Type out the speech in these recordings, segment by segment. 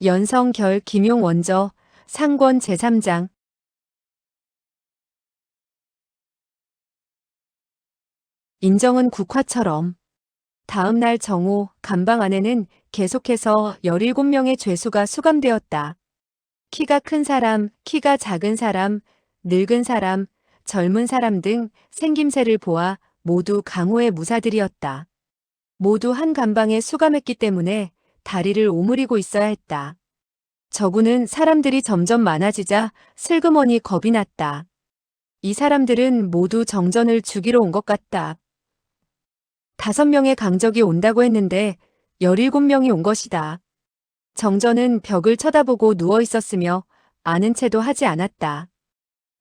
연성결 김용 원저 상권 제3장 인정은 국화처럼 다음 날 정오 감방 안에는 계속해서 17명의 죄수가 수감되었다. 키가 큰 사람, 키가 작은 사람, 늙은 사람, 젊은 사람 등 생김새를 보아 모두 강호의 무사들이었다. 모두 한 감방에 수감했기 때문에 다리를 오므리고 있어야 했다. 저구는 사람들이 점점 많아지자 슬그머니 겁이 났다. 이 사람들은 모두 정전을 죽이러 온 것 같다. 5명의 강적이 온다고 했는데 17명이 온 것이다. 정전은 벽을 쳐다보고 누워 있었으며 아는 체도 하지 않았다.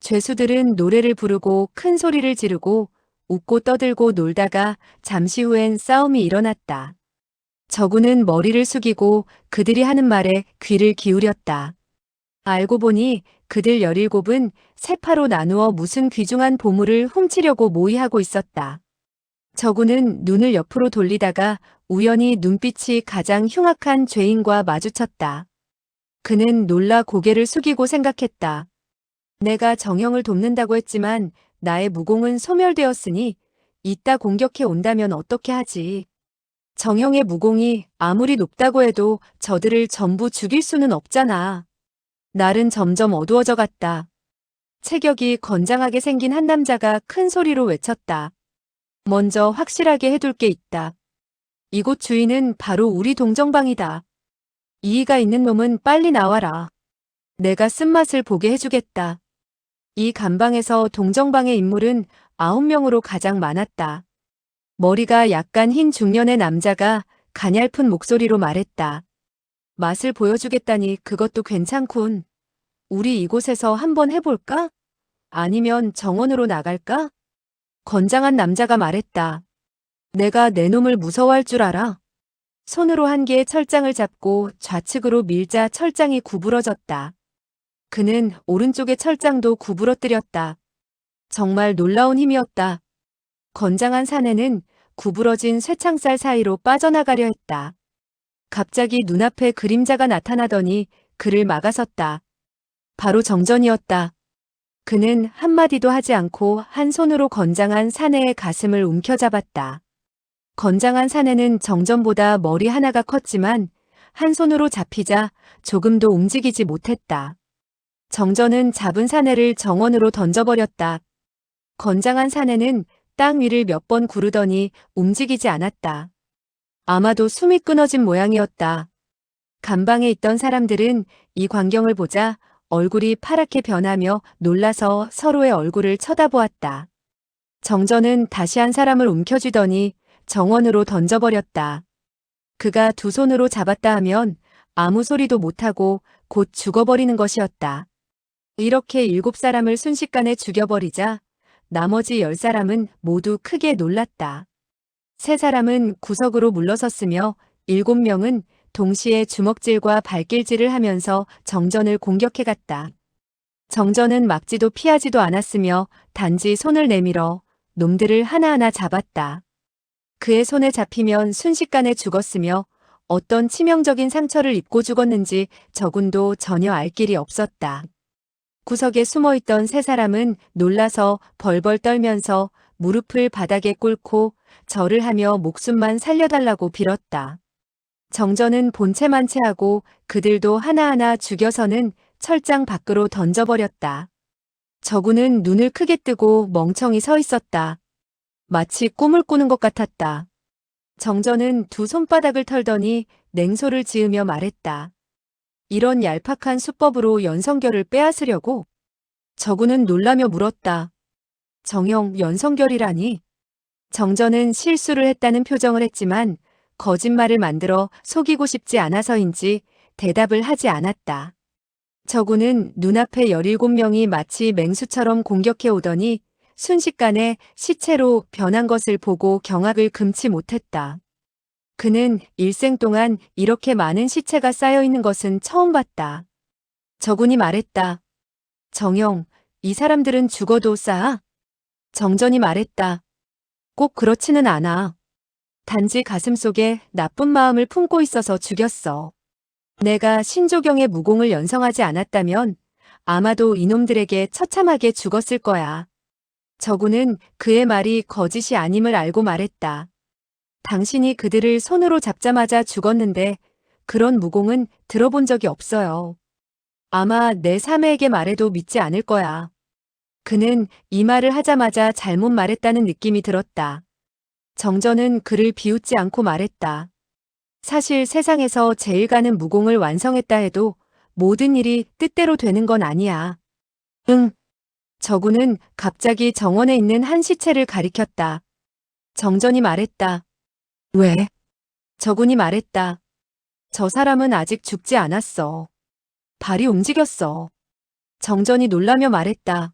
죄수들은 노래를 부르고 큰 소리를 지르고 웃고 떠들고 놀다가 잠시 후엔 싸움이 일어났다. 저구는 머리를 숙이고 그들이 하는 말에 귀를 기울였다. 알고 보니 그들 17은 세파로 나누어 무슨 귀중한 보물을 훔치려고 모의하고 있었다. 저구는 눈을 옆으로 돌리다가 우연히 눈빛이 가장 흉악한 죄인과 마주쳤다. 그는 놀라 고개를 숙이고 생각했다. 내가 정형을 돕는다고 했지만 나의 무공은 소멸되었으니 이따 공격해 온다면 어떻게 하지? 정형의 무공이 아무리 높다고 해도 저들을 전부 죽일 수는 없잖아. 날은 점점 어두워져 갔다. 체격이 건장하게 생긴 한 남자가 큰 소리로 외쳤다. 먼저 확실하게 해둘 게 있다. 이곳 주인은 바로 우리 동정방이다. 이의가 있는 놈은 빨리 나와라. 내가 쓴맛을 보게 해주겠다. 이 감방에서 동정방의 인물은 9명으로 가장 많았다. 머리가 약간 흰 중년의 남자가 가냘픈 목소리로 말했다. 맛을 보여주겠다니 그것도 괜찮군. 우리 이곳에서 한번 해볼까? 아니면 정원으로 나갈까? 건장한 남자가 말했다. 내가 내 놈을 무서워할 줄 알아. 손으로 한 개의 철장을 잡고 좌측으로 밀자 철장이 구부러졌다. 그는 오른쪽의 철장도 구부러뜨렸다. 정말 놀라운 힘이었다. 건장한 사내는 구부러진 쇠창살 사이로 빠져나가려 했다. 갑자기 눈앞에 그림자가 나타나더니 그를 막아섰다. 바로 정전이었다. 그는 한마디도 하지 않고 한 손으로 건장한 사내의 가슴을 움켜잡았다. 건장한 사내는 정전보다 머리 하나가 컸지만 한 손으로 잡히자 조금도 움직이지 못했다. 정전은 잡은 사내를 정원으로 던져버렸다. 건장한 사내는 땅 위를 몇 번 구르더니 움직이지 않았다. 아마도 숨이 끊어진 모양이었다. 감방에 있던 사람들은 이 광경을 보자 얼굴이 파랗게 변하며 놀라서 서로의 얼굴을 쳐다보았다. 정전은 다시 한 사람을 움켜쥐더니 정원으로 던져버렸다. 그가 두 손으로 잡았다 하면 아무 소리도 못하고 곧 죽어버리는 것이었다. 이렇게 7사람을 순식간에 죽여버리자 나머지 10사람은 모두 크게 놀랐다. 3사람은 구석으로 물러섰으며 7명은 동시에 주먹질과 발길질을 하면서 정전을 공격해갔다. 정전은 막지도 피하지도 않았으며 단지 손을 내밀어 놈들을 하나하나 잡았다. 그의 손에 잡히면 순식간에 죽었으며 어떤 치명적인 상처를 입고 죽었는지 저군도 전혀 알 길이 없었다. 구석에 숨어있던 3사람은 놀라서 벌벌 떨면서 무릎을 바닥에 꿇고 절을 하며 목숨만 살려달라고 빌었다. 정전은 본체만 체하고 그들도 하나하나 죽여서는 철장 밖으로 던져버렸다. 저구는 눈을 크게 뜨고 멍청이 서 있었다. 마치 꿈을 꾸는 것 같았다. 정전은 두 손바닥을 털더니 냉소를 지으며 말했다. 이런 얄팍한 수법으로 연성결을 빼앗으려고? 저구는 놀라며 물었다. 정형 연성결이라니? 정전은 실수를 했다는 표정을 했지만 거짓말을 만들어 속이고 싶지 않아서인지 대답을 하지 않았다. 저구는 눈앞에 17명이 마치 맹수처럼 공격해 오더니 순식간에 시체로 변한 것을 보고 경악을 금치 못했다. 그는 일생 동안 이렇게 많은 시체가 쌓여 있는 것은 처음 봤다. 저군이 말했다. 정형, 이 사람들은 죽어도 싸? 정전이 말했다. 꼭 그렇지는 않아. 단지 가슴속에 나쁜 마음을 품고 있어서 죽였어. 내가 신조경의 무공을 연성하지 않았다면 아마도 이놈들에게 처참하게 죽었을 거야. 저구는 그의 말이 거짓이 아님을 알고 말했다. 당신이 그들을 손으로 잡자마자 죽었는데 그런 무공은 들어본 적이 없어요. 아마 내 사매에게 말해도 믿지 않을 거야. 그는 이 말을 하자마자 잘못 말했다는 느낌이 들었다. 정전은 그를 비웃지 않고 말했다. 사실 세상에서 제일 가는 무공을 완성했다 해도 모든 일이 뜻대로 되는 건 아니야. 응. 저구는 갑자기 정원에 있는 한 시체를 가리켰다. 정전이 말했다. 왜? 저군이 말했다. 저 사람은 아직 죽지 않았어. 발이 움직였어. 정전이 놀라며 말했다.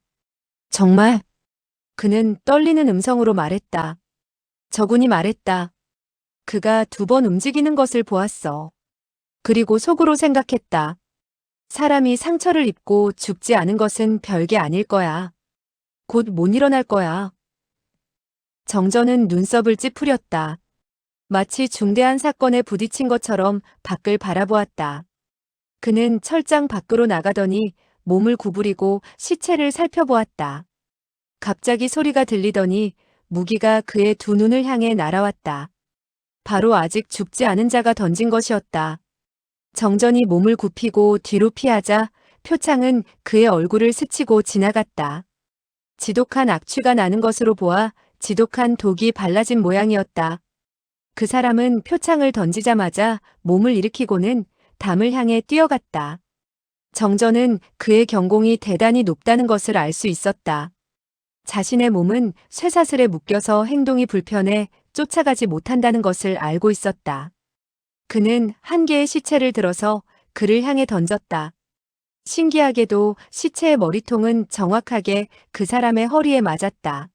정말? 그는 떨리는 음성으로 말했다. 저군이 말했다. 그가 2번 움직이는 것을 보았어. 그리고 속으로 생각했다. 사람이 상처를 입고 죽지 않은 것은 별게 아닐 거야. 곧 못 일어날 거야. 정전은 눈썹을 찌푸렸다. 마치 중대한 사건에 부딪힌 것처럼 밖을 바라보았다. 그는 철장 밖으로 나가더니 몸을 구부리고 시체를 살펴보았다. 갑자기 소리가 들리더니 무기가 그의 2눈을 향해 날아왔다. 바로 아직 죽지 않은 자가 던진 것이었다. 정전이 몸을 굽히고 뒤로 피하자 표창은 그의 얼굴을 스치고 지나갔다. 지독한 악취가 나는 것으로 보아 지독한 독이 발라진 모양이었다. 그 사람은 표창을 던지자마자 몸을 일으키고는 담을 향해 뛰어갔다. 정전은 그의 경공이 대단히 높다는 것을 알 수 있었다. 자신의 몸은 쇠사슬에 묶여서 행동이 불편해 쫓아가지 못한다는 것을 알고 있었다. 그는 한 개의 시체를 들어서 그를 향해 던졌다. 신기하게도 시체의 머리통은 정확하게 그 사람의 허리에 맞았다.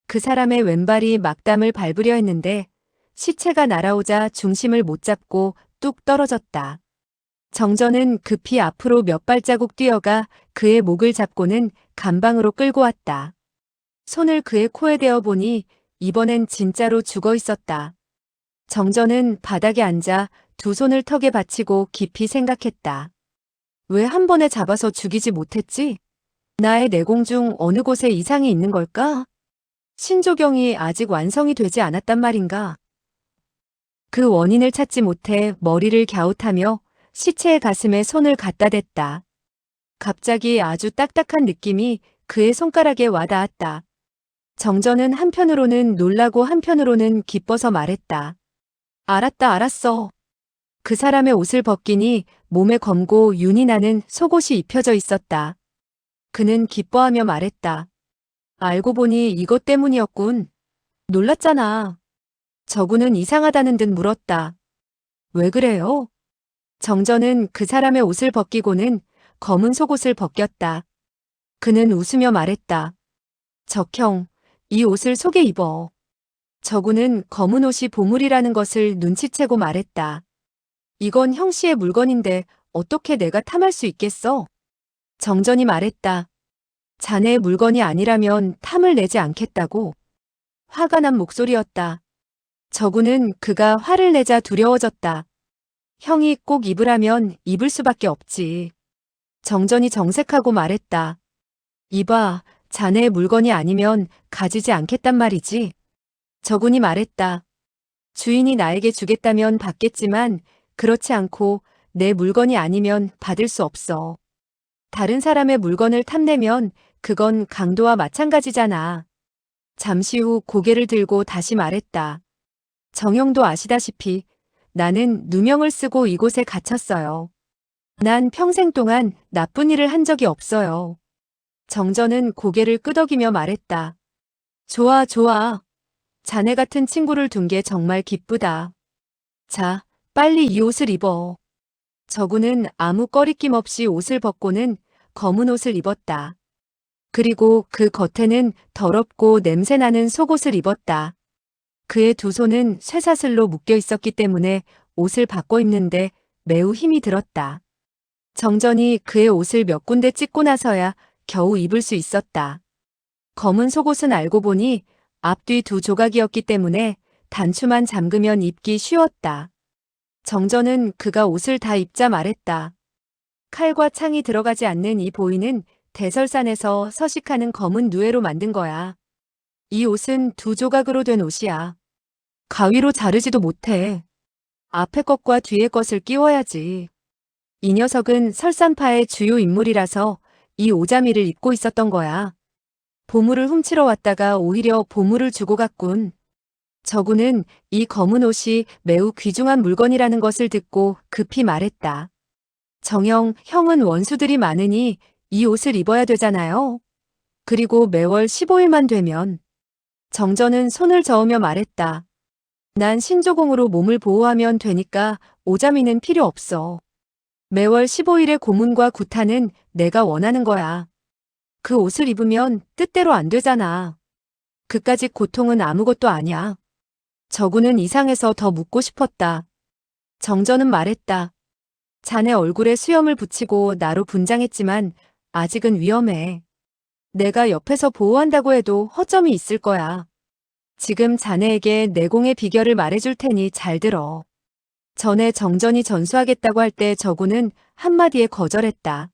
그 사람의 왼발이 막담을 밟으려 했는데 시체가 날아오자 중심을 못 잡고 뚝 떨어졌다. 정전은 급히 앞으로 몇 발자국 뛰어가 그의 목을 잡고는 감방으로 끌고 왔다. 손을 그의 코에 대어 보니 이번엔 진짜로 죽어 있었다. 정전은 바닥에 앉아 2 손을 턱에 받치고 깊이 생각했다. 왜 한 번에 잡아서 죽이지 못했지? 나의 내공 중 어느 곳에 이상이 있는 걸까? 신조경이 아직 완성이 되지 않았단 말인가? 그 원인을 찾지 못해 머리를 갸웃하며 시체의 가슴에 손을 갖다 댔다. 갑자기 아주 딱딱한 느낌이 그의 손가락에 와닿았다. 정전은 한편으로는 놀라고 한편으로는 기뻐서 말했다. 알았다, 알았어. 그 사람의 옷을 벗기니 몸에 검고 윤이 나는 속옷이 입혀져 있었다. 그는 기뻐하며 말했다. 알고 보니 이것 때문이었군. 놀랐잖아. 저구는 이상하다는 듯 물었다. 왜 그래요? 정전은 그 사람의 옷을 벗기고는 검은 속옷을 벗겼다. 그는 웃으며 말했다. 적형, 이 옷을 속에 입어. 저구는 검은 옷이 보물이라는 것을 눈치채고 말했다. 이건 형씨의 물건인데 어떻게 내가 탐할 수 있겠어? 정전이 말했다. 자네의 물건이 아니라면 탐을 내지 않겠다고. 화가 난 목소리였다. 저구는 그가 화를 내자 두려워졌다. 형이 꼭 입으라면 입을 수밖에 없지. 정전이 정색하고 말했다. 이봐, 자네의 물건이 아니면 가지지 않겠단 말이지. 저군이 말했다. 주인이 나에게 주겠다면 받겠지만 그렇지 않고 내 물건이 아니면 받을 수 없어. 다른 사람의 물건을 탐내면 그건 강도와 마찬가지잖아. 잠시 후 고개를 들고 다시 말했다. 정형도 아시다시피 나는 누명을 쓰고 이곳에 갇혔어요. 난 평생 동안 나쁜 일을 한 적이 없어요. 정전은 고개를 끄덕이며 말했다. 좋아, 좋아. 자네 같은 친구를 둔 게 정말 기쁘다. 자, 빨리 이 옷을 입어. 저구는 아무 꺼리낌 없이 옷을 벗고는 검은 옷을 입었다. 그리고 그 겉에는 더럽고 냄새나는 속옷을 입었다. 그의 2 손은 쇠사슬로 묶여 있었기 때문에 옷을 바꿔 입는데 매우 힘이 들었다. 정전이 그의 옷을 몇 군데 찢고 나서야 겨우 입을 수 있었다. 검은 속옷은 알고 보니 앞뒤 2 조각이었기 때문에 단추만 잠그면 입기 쉬웠다. 정전은 그가 옷을 다 입자 말했다. 칼과 창이 들어가지 않는 이 보이는 대설산에서 서식하는 검은 누에로 만든 거야. 이 옷은 두 조각으로 된 옷이야. 가위로 자르지도 못해. 앞에 것과 뒤에 것을 끼워야지. 이 녀석은 설산파의 주요 인물이라서 이 오자미를 입고 있었던 거야. 보물을 훔치러 왔다가 오히려 보물을 주고 갔군. 저구는 이 검은 옷이 매우 귀중한 물건이라는 것을 듣고 급히 말했다. 정영, 형은 원수들이 많으니 이 옷을 입어야 되잖아요. 그리고 매월 15일만 되면. 정전은 손을 저으며 말했다. 난 신조공으로 몸을 보호하면 되니까 오자미는 필요 없어. 매월 15일의 고문과 구타는 내가 원하는 거야. 그 옷을 입으면 뜻대로 안 되잖아. 그까짓 고통은 아무것도 아니야. 저구는 이상해서 더 묻고 싶었다. 정전은 말했다. 자네 얼굴에 수염을 붙이고 나로 분장했지만 아직은 위험해. 내가 옆에서 보호한다고 해도 허점이 있을 거야. 지금 자네에게 내공의 비결을 말해줄 테니 잘 들어. 전에 정전이 전수하겠다고 할 때 저구는 한마디에 거절했다.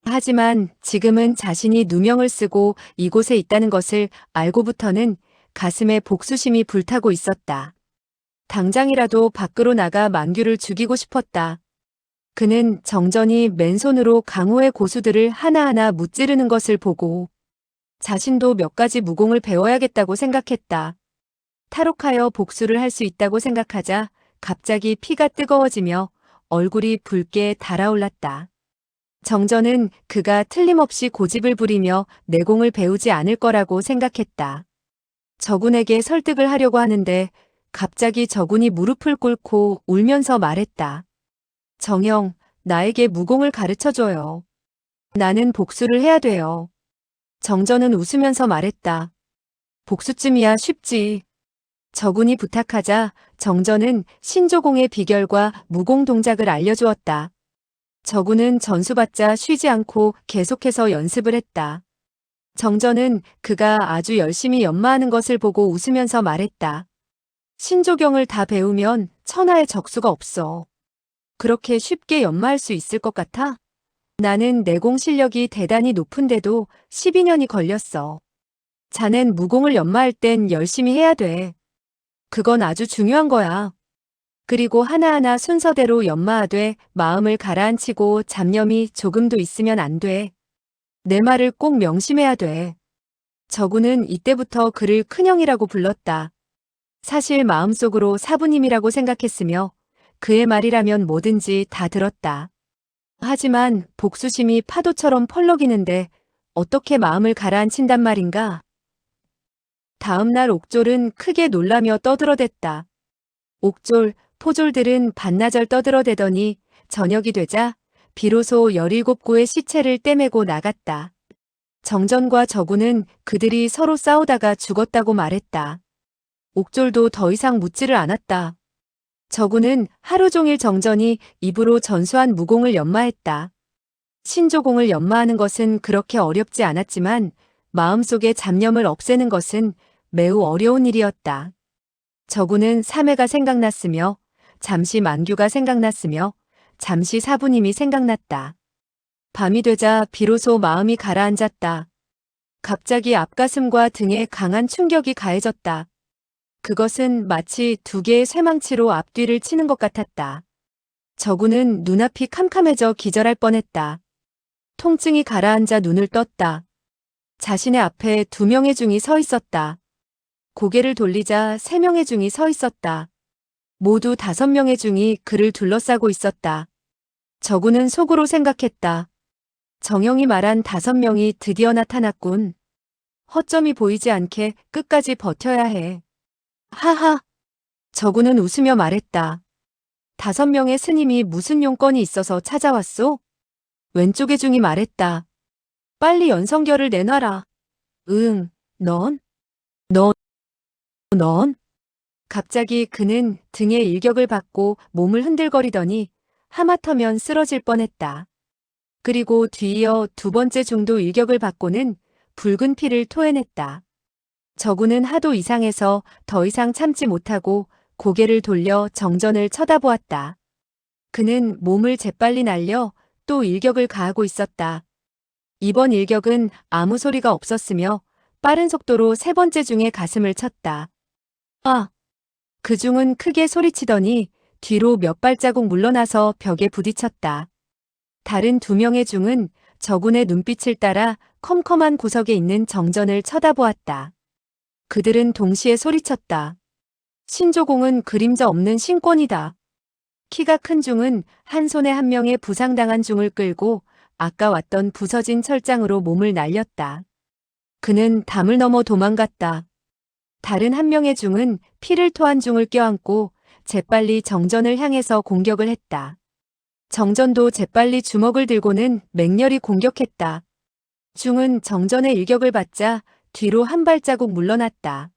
하지만 지금은 자신이 누명을 쓰고 이곳에 있다는 것을 알고부터는 가슴에 복수심이 불타고 있었다. 당장이라도 밖으로 나가 만규를 죽이고 싶었다. 그는 정전이 맨손으로 강호의 고수들을 하나하나 무찌르는 것을 보고 자신도 몇 가지 무공을 배워야겠다고 생각했다. 탈옥하여 복수를 할 수 있다고 생각하자 갑자기 피가 뜨거워지며 얼굴이 붉게 달아올랐다. 정전은 그가 틀림없이 고집을 부리며 내공을 배우지 않을 거라고 생각했다. 저군에게 설득을 하려고 하는데 갑자기 저군이 무릎을 꿇고 울면서 말했다. 정영, 나에게 무공을 가르쳐줘요. 나는 복수를 해야 돼요. 정전은 웃으면서 말했다. 복수쯤이야 쉽지. 저군이 부탁하자 정전은 신조공의 비결과 무공 동작을 알려주었다. 저군은 전수받자 쉬지 않고 계속해서 연습을 했다. 정전은 그가 아주 열심히 연마하는 것을 보고 웃으면서 말했다. 신조경을 다 배우면 천하의 적수가 없어. 그렇게 쉽게 연마할 수 있을 것 같아? 나는 내공 실력이 대단히 높은데도 12년이 걸렸어. 자넨 무공을 연마할 땐 열심히 해야 돼. 그건 아주 중요한 거야. 그리고 하나하나 순서대로 연마하되 마음을 가라앉히고 잡념이 조금도 있으면 안 돼. 내 말을 꼭 명심해야 돼. 저구는 이때부터 그를 큰형이라고 불렀다. 사실 마음속으로 사부님이라고 생각했으며 그의 말이라면 뭐든지 다 들었다. 하지만 복수심이 파도처럼 펄럭이는데 어떻게 마음을 가라앉힌단 말인가? 다음 날 옥졸은 크게 놀라며 떠들어댔다. 옥졸, 포졸들은 반나절 떠들어대더니 저녁이 되자 비로소 17구의 시체를 떼매고 나갔다. 정전과 저구는 그들이 서로 싸우다가 죽었다고 말했다. 옥졸도 더 이상 묻지를 않았다. 저구는 하루 종일 정전이 입으로 전수한 무공을 연마했다. 신조공을 연마하는 것은 그렇게 어렵지 않았지만 마음속의 잡념을 없애는 것은 매우 어려운 일이었다. 저구는 사매가 생각났으며 잠시 만규가 생각났으며 잠시 사부님이 생각났다. 밤이 되자 비로소 마음이 가라앉았다. 갑자기 앞가슴과 등에 강한 충격이 가해졌다. 그것은 마치 두 개의 쇠망치로 앞뒤를 치는 것 같았다. 저구는 눈앞이 캄캄해져 기절할 뻔했다. 통증이 가라앉아 눈을 떴다. 자신의 앞에 2명의 중이 서 있었다. 고개를 돌리자 3명의 중이 서 있었다. 모두 5명의 중이 그를 둘러싸고 있었다. 저구는 속으로 생각했다. 정영이 말한 5명이 드디어 나타났군. 허점이 보이지 않게 끝까지 버텨야 해. 하하. 저구는 웃으며 말했다. 5명의 스님이 무슨 용건이 있어서 찾아왔소? 왼쪽의 중이 말했다. 빨리 연성결을 내놔라. 응, 넌? 넌? 갑자기 그는 등에 일격을 받고 몸을 흔들거리더니 하마터면 쓰러질 뻔했다. 그리고 뒤이어 2번째 중도 일격을 받고는 붉은 피를 토해냈다. 저구는 하도 이상해서 더 이상 참지 못하고 고개를 돌려 정전을 쳐다보았다. 그는 몸을 재빨리 날려 또 일격을 가하고 있었다. 이번 일격은 아무 소리가 없었으며 빠른 속도로 세 번째 중의 가슴을 쳤다. 아! 그 중은 크게 소리치더니 뒤로 몇 발자국 물러나서 벽에 부딪혔다. 다른 두 명의 중은 저군의 눈빛을 따라 컴컴한 구석에 있는 정전을 쳐다보았다. 그들은 동시에 소리쳤다. 신조공은 그림자 없는 신권이다. 키가 큰 중은 한 손에 한 명의 부상당한 중을 끌고 아까 왔던 부서진 철장으로 몸을 날렸다. 그는 담을 넘어 도망갔다. 다른 한 명의 중은 피를 토한 중을 껴안고 재빨리 정전을 향해서 공격을 했다. 정전도 재빨리 주먹을 들고는 맹렬히 공격했다. 중은 정전의 일격을 받자 뒤로 한 발자국 물러났다.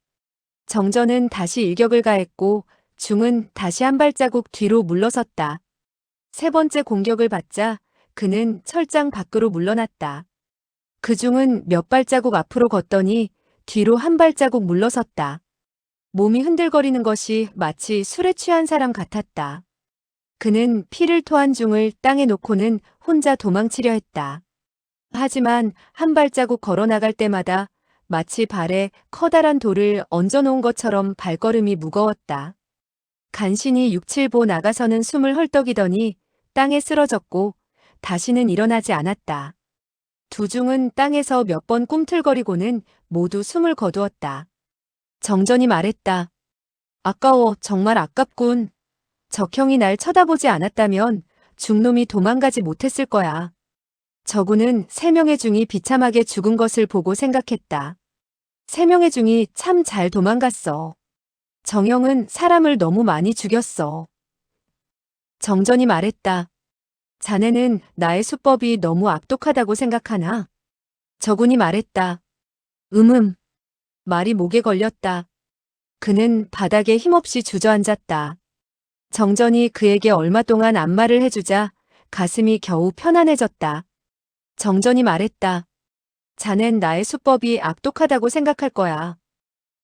정전은 다시 일격을 가했고 중은 다시 한 발자국 뒤로 물러섰다. 세 번째 공격을 받자 그는 철장 밖으로 물러났다. 그 중은 몇 발자국 앞으로 걷더니 뒤로 한 발자국 물러섰다. 몸이 흔들거리는 것이 마치 술에 취한 사람 같았다. 그는 피를 토한 중을 땅에 놓고는 혼자 도망치려 했다. 하지만 한 발자국 걸어 나갈 때마다 마치 발에 커다란 돌을 얹어놓은 것처럼 발걸음이 무거웠다. 간신히 6, 7보 나가서는 숨을 헐떡이더니 땅에 쓰러졌고 다시는 일어나지 않았다. 두 중은 땅에서 몇 번 꿈틀거리고는 모두 숨을 거두었다. 정전이 말했다. 아까워, 정말 아깝군. 적형이 날 쳐다보지 않았다면 중놈이 도망가지 못했을 거야. 저군은 세 명의 중이 비참하게 죽은 것을 보고 생각했다. 세 명의 중이 참 잘 도망갔어. 정형은 사람을 너무 많이 죽였어. 정전이 말했다. 자네는 나의 수법이 너무 악독하다고 생각하나? 저군이 말했다. 말이 목에 걸렸다. 그는 바닥에 힘없이 주저앉았다. 정전이 그에게 얼마 동안 안마를 해주자 가슴이 겨우 편안해졌다. 정전이 말했다. 자넨 나의 수법이 악독하다고 생각할 거야.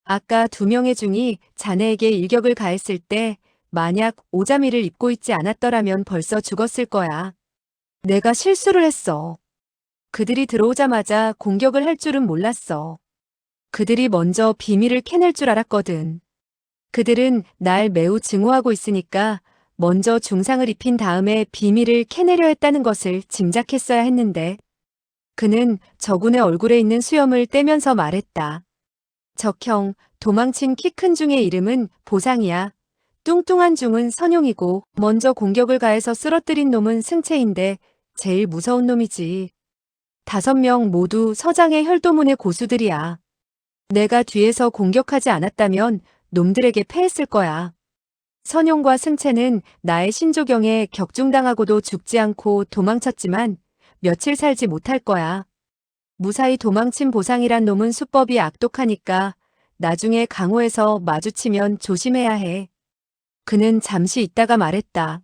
아까 두 명의 중이 자네에게 일격을 가했을 때 만약 오자미를 입고 있지 않았더라면 벌써 죽었을 거야. 내가 실수를 했어. 그들이 들어오자마자 공격을 할 줄은 몰랐어. 그들이 먼저 비밀을 캐낼 줄 알았거든. 그들은 날 매우 증오하고 있으니까 먼저 중상을 입힌 다음에 비밀을 캐내려 했다는 것을 짐작했어야 했는데. 그는 저군의 얼굴에 있는 수염을 떼면서 말했다. 적형, 도망친 키 큰 중의 이름은 보상이야. 뚱뚱한 중은 선용이고 먼저 공격을 가해서 쓰러뜨린 놈은 승채인데 제일 무서운 놈이지. 5명 모두 서장의 혈도문의 고수들이야. 내가 뒤에서 공격하지 않았다면 놈들에게 패했을 거야. 선용과 승채는 나의 신조경에 격중당하고도 죽지 않고 도망쳤지만 며칠 살지 못할 거야. 무사히 도망친 보상이란 놈은 수법이 악독하니까 나중에 강호에서 마주치면 조심해야 해. 그는 잠시 있다가 말했다.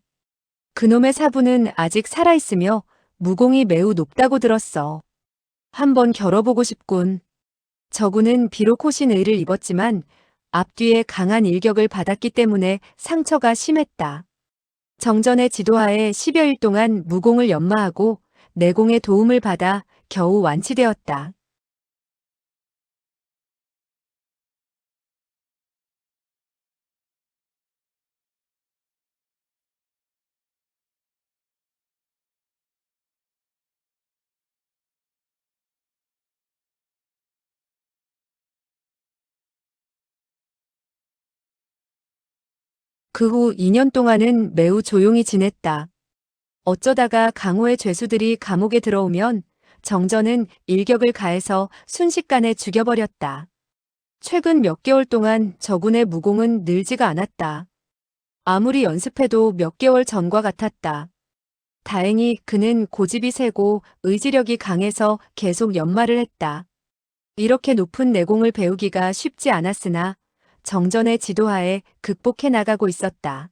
그놈의 사부는 아직 살아있으며 무공이 매우 높다고 들었어. 한번 겨뤄보고 싶군. 저군은 비록 호신 의를 입었지만 앞뒤에 강한 일격을 받았기 때문에 상처가 심했다. 정전의 지도하에 10여일 동안 무공을 연마하고 내공의 도움을 받아 겨우 완치되었다. 그 후 2년 동안은 매우 조용히 지냈다. 어쩌다가 강호의 죄수들이 감옥에 들어오면 정전은 일격을 가해서 순식간에 죽여버렸다. 최근 몇 개월 동안 저군의 무공은 늘지가 않았다. 아무리 연습해도 몇 개월 전과 같았다. 다행히 그는 고집이 세고 의지력이 강해서 계속 연마를 했다. 이렇게 높은 내공을 배우기가 쉽지 않았으나 정전의 지도하에 극복해 나가고 있었다.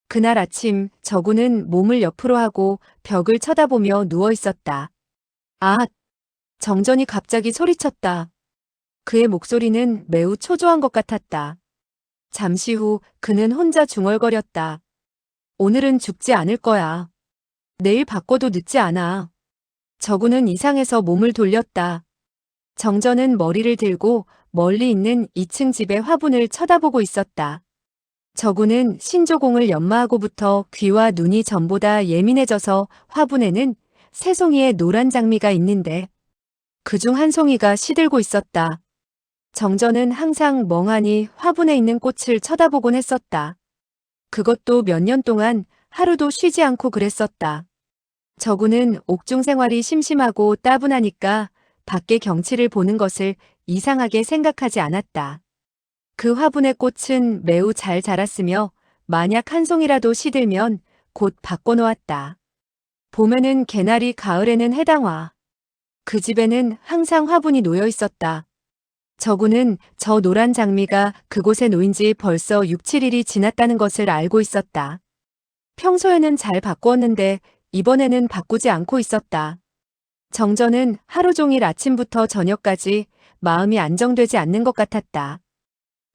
그날 아침 저군은 몸을 옆으로 하고 벽을 쳐다보며 누워 있었다. 아! 정전이 갑자기 소리쳤다. 그의 목소리는 매우 초조한 것 같았다. 잠시 후 그는 혼자 중얼거렸다. 오늘은 죽지 않을 거야. 내일 바꿔도 늦지 않아. 저구는 이상해서 몸을 돌렸다. 정전은 머리를 들고 멀리 있는 2층 집의 화분을 쳐다보고 있었다. 저구는 신조공을 연마하고부터 귀와 눈이 전보다 예민해져서 화분에는 세 송이의 노란 장미가 있는데 그중 한 송이가 시들고 있었다. 정전은 항상 멍하니 화분에 있는 꽃을 쳐다보곤 했었다. 그것도 몇 년 동안 하루도 쉬지 않고 그랬었다. 저구는 옥중 생활이 심심하고 따분하니까 밖의 경치를 보는 것을 이상하게 생각하지 않았다. 그 화분의 꽃은 매우 잘 자랐으며 만약 한 송이라도 시들면 곧 바꿔놓았다. 봄에는 개나리, 가을에는 해당화. 그 집에는 항상 화분이 놓여 있었다. 저구는 저 노란 장미가 그곳에 놓인 지 벌써 6, 7일이 지났다는 것을 알고 있었다. 평소에는 잘 바꾸었는데 이번에는 바꾸지 않고 있었다. 정전은 하루 종일 아침부터 저녁까지 마음이 안정되지 않는 것 같았다.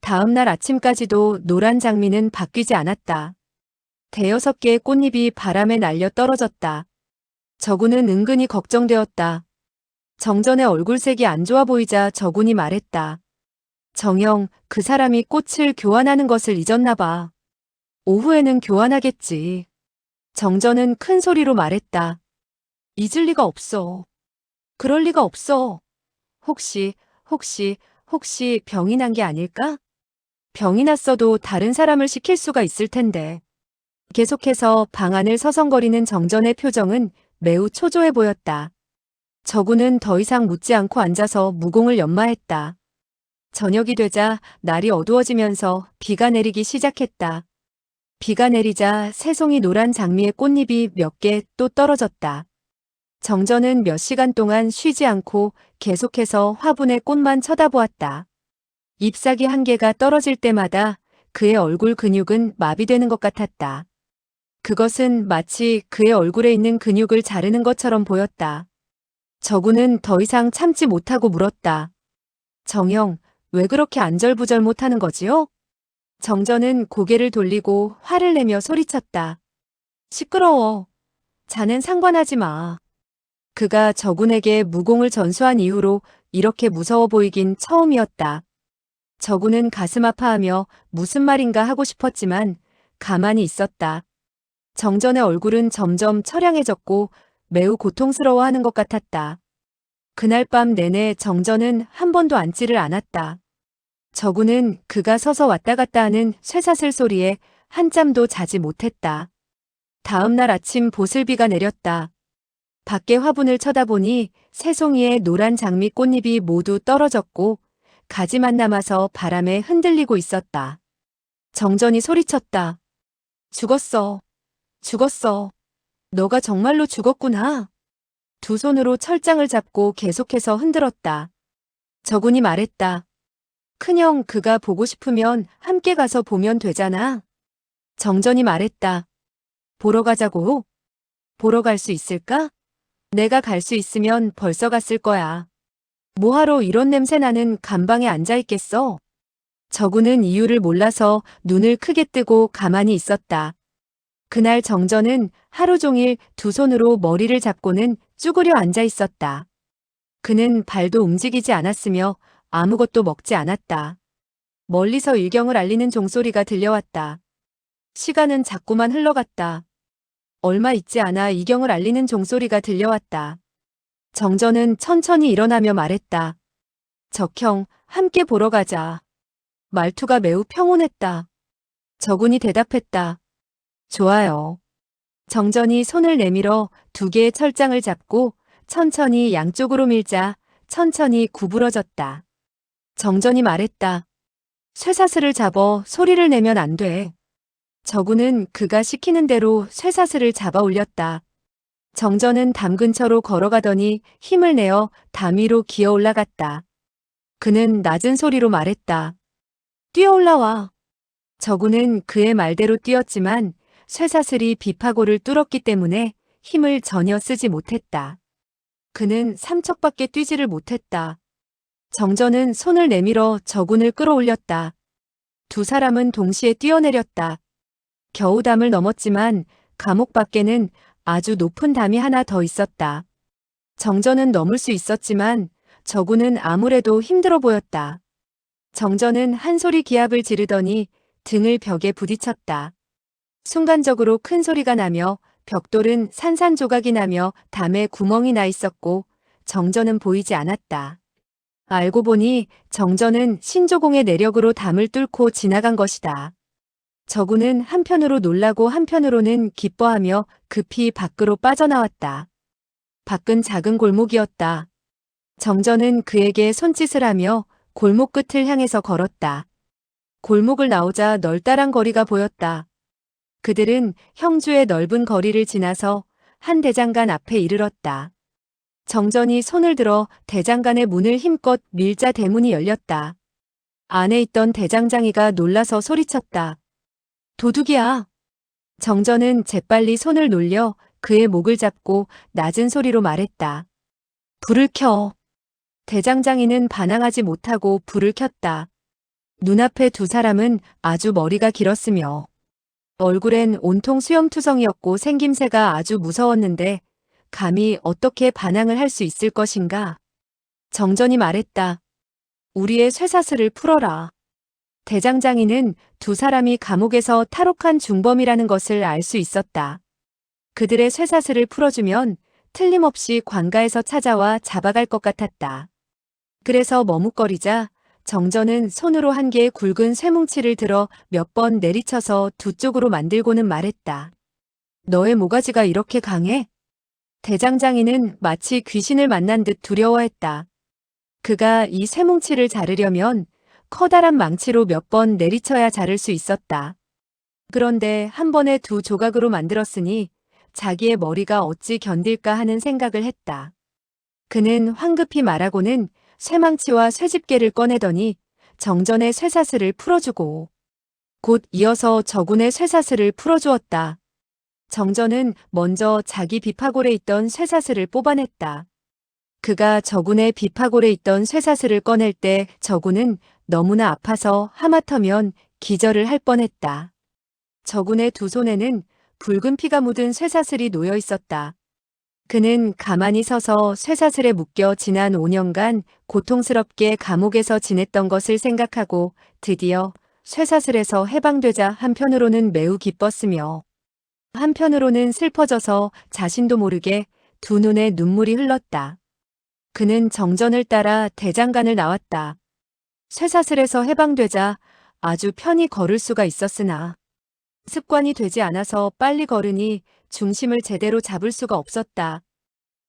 다음 날 아침까지도 노란 장미는 바뀌지 않았다. 대여섯 개의 꽃잎이 바람에 날려 떨어졌다. 저구는 은근히 걱정되었다. 정전의 얼굴색이 안 좋아 보이자 저군이 말했다. 정영, 그 사람이 꽃을 교환하는 것을 잊었나 봐. 오후에는 교환하겠지. 정전은 큰 소리로 말했다. 잊을 리가 없어. 그럴 리가 없어. 혹시 병이 난 게 아닐까? 병이 났어도 다른 사람을 시킬 수가 있을 텐데. 계속해서 방 안을 서성거리는 정전의 표정은 매우 초조해 보였다. 저구는 더 이상 묻지 않고 앉아서 무공을 연마했다. 저녁이 되자 날이 어두워지면서 비가 내리기 시작했다. 비가 내리자 새송이 노란 장미의 꽃잎이 몇 개 또 떨어졌다. 정전은 몇 시간 동안 쉬지 않고 계속해서 화분의 꽃만 쳐다보았다. 잎사귀 한 개가 떨어질 때마다 그의 얼굴 근육은 마비되는 것 같았다. 그것은 마치 그의 얼굴에 있는 근육을 자르는 것처럼 보였다. 저구는 더 이상 참지 못하고 물었다. 정영, 왜 그렇게 안절부절 못하는 거지요? 정전은 고개를 돌리고 화를 내며 소리쳤다. 시끄러워. 자넨 상관하지 마. 그가 저군에게 무공을 전수한 이후로 이렇게 무서워 보이긴 처음이었다. 저군은 가슴 아파하며 무슨 말인가 하고 싶었지만 가만히 있었다. 정전의 얼굴은 점점 처량해졌고 매우 고통스러워하는 것 같았다. 그날 밤 내내 정전은 한 번도 앉지를 않았다. 저구는 그가 서서 왔다 갔다 하는 쇠사슬 소리에 한잠도 자지 못했다. 다음 날 아침 보슬비가 내렸다. 밖에 화분을 쳐다보니 세 송이의 노란 장미 꽃잎이 모두 떨어졌고 가지만 남아서 바람에 흔들리고 있었다. 정전이 소리쳤다. 죽었어. 죽었어. 너가 정말로 죽었구나. 두 손으로 철장을 잡고 계속해서 흔들었다. 저군이 말했다. 큰형, 그가 보고 싶으면 함께 가서 보면 되잖아. 정전이 말했다. 보러 가자고. 보러 갈 수 있을까? 내가 갈 수 있으면 벌써 갔을 거야. 뭐하러 이런 냄새 나는 감방에 앉아 있겠어? 저군은 이유를 몰라서 눈을 크게 뜨고 가만히 있었다. 그날 정전은 하루 종일 두 손으로 머리를 잡고는 쭈그려 앉아 있었다. 그는 발도 움직이지 않았으며 아무것도 먹지 않았다. 멀리서 일경을 알리는 종소리가 들려왔다. 시간은 자꾸만 흘러갔다. 얼마 있지 않아 이경을 알리는 종소리가 들려왔다. 정전은 천천히 일어나며 말했다. 적형, 함께 보러 가자. 말투가 매우 평온했다. 저군이 대답했다. 좋아요. 정전이 손을 내밀어 두 개의 철장을 잡고 천천히 양쪽으로 밀자 천천히 구부러졌다. 정전이 말했다. 쇠사슬을 잡어 소리를 내면 안 돼. 저구는 그가 시키는 대로 쇠사슬을 잡아 올렸다. 정전은 담 근처로 걸어가더니 힘을 내어 담 위로 기어 올라갔다. 그는 낮은 소리로 말했다. 뛰어 올라와. 저구는 그의 말대로 뛰었지만 쇠사슬이 비파고를 뚫었기 때문에 힘을 전혀 쓰지 못했다. 그는 3척밖에 뛰지를 못했다. 정전은 손을 내밀어 저군을 끌어올렸다. 두 사람은 동시에 뛰어내렸다. 겨우 담을 넘었지만 감옥 밖에는 아주 높은 담이 하나 더 있었다. 정전은 넘을 수 있었지만 저구는 아무래도 힘들어 보였다. 정전은 한 소리 기합을 지르더니 등을 벽에 부딪혔다. 순간적으로 큰 소리가 나며 벽돌은 산산조각이 나며 담에 구멍이 나 있었고 정전은 보이지 않았다. 알고 보니 정전은 신조공의 내력으로 담을 뚫고 지나간 것이다. 저구는 한편으로 놀라고 한편으로는 기뻐하며 급히 밖으로 빠져나왔다. 밖은 작은 골목이었다. 정전은 그에게 손짓을 하며 골목 끝을 향해서 걸었다. 골목을 나오자 널따란 거리가 보였다. 그들은 형주의 넓은 거리를 지나서 한 대장간 앞에 이르렀다. 정전이 손을 들어 대장간의 문을 힘껏 밀자 대문이 열렸다. 안에 있던 대장장이가 놀라서 소리쳤다. 도둑이야. 정전은 재빨리 손을 놀려 그의 목을 잡고 낮은 소리로 말했다. 불을 켜. 대장장이는 반항하지 못하고 불을 켰다. 눈앞에 두 사람은 아주 머리가 길었으며 얼굴엔 온통 수염투성이었고 생김새가 아주 무서웠는데 감히 어떻게 반항을 할 수 있을 것인가. 정전이 말했다. 우리의 쇠사슬을 풀어라. 대장장이는 두 사람이 감옥에서 탈옥한 중범이라는 것을 알 수 있었다. 그들의 쇠사슬을 풀어주면 틀림없이 관가에서 찾아와 잡아갈 것 같았다. 그래서 머뭇거리자 정전은 손으로 한 개의 굵은 쇠뭉치를 들어 몇 번 내리쳐서 두 쪽으로 만들고는 말했다. 너의 모가지가 이렇게 강해? 대장장이는 마치 귀신을 만난 듯 두려워했다. 그가 이 쇠뭉치를 자르려면 커다란 망치로 몇 번 내리쳐야 자를 수 있었다. 그런데 한 번에 두 조각으로 만들었으니 자기의 머리가 어찌 견딜까 하는 생각을 했다. 그는 황급히 말하고는 쇠망치와 쇠집게를 꺼내더니 정전의 쇠사슬을 풀어주고 곧 이어서 저군의 쇠사슬을 풀어주었다. 정전은 먼저 자기 비파골에 있던 쇠사슬을 뽑아냈다. 그가 저군의 비파골에 있던 쇠사슬을 꺼낼 때 저군은 너무나 아파서 하마터면 기절을 할 뻔했다. 저군의 두 손에는 붉은 피가 묻은 쇠사슬이 놓여 있었다. 그는 가만히 서서 쇠사슬에 묶여 지난 5년간 고통스럽게 감옥에서 지냈던 것을 생각하고 드디어 쇠사슬에서 해방되자 한편으로는 매우 기뻤으며 한편으로는 슬퍼져서 자신도 모르게 두 눈에 눈물이 흘렀다. 그는 정전을 따라 대장간을 나왔다. 쇠사슬에서 해방되자 아주 편히 걸을 수가 있었으나 습관이 되지 않아서 빨리 걸으니 중심을 제대로 잡을 수가 없었다.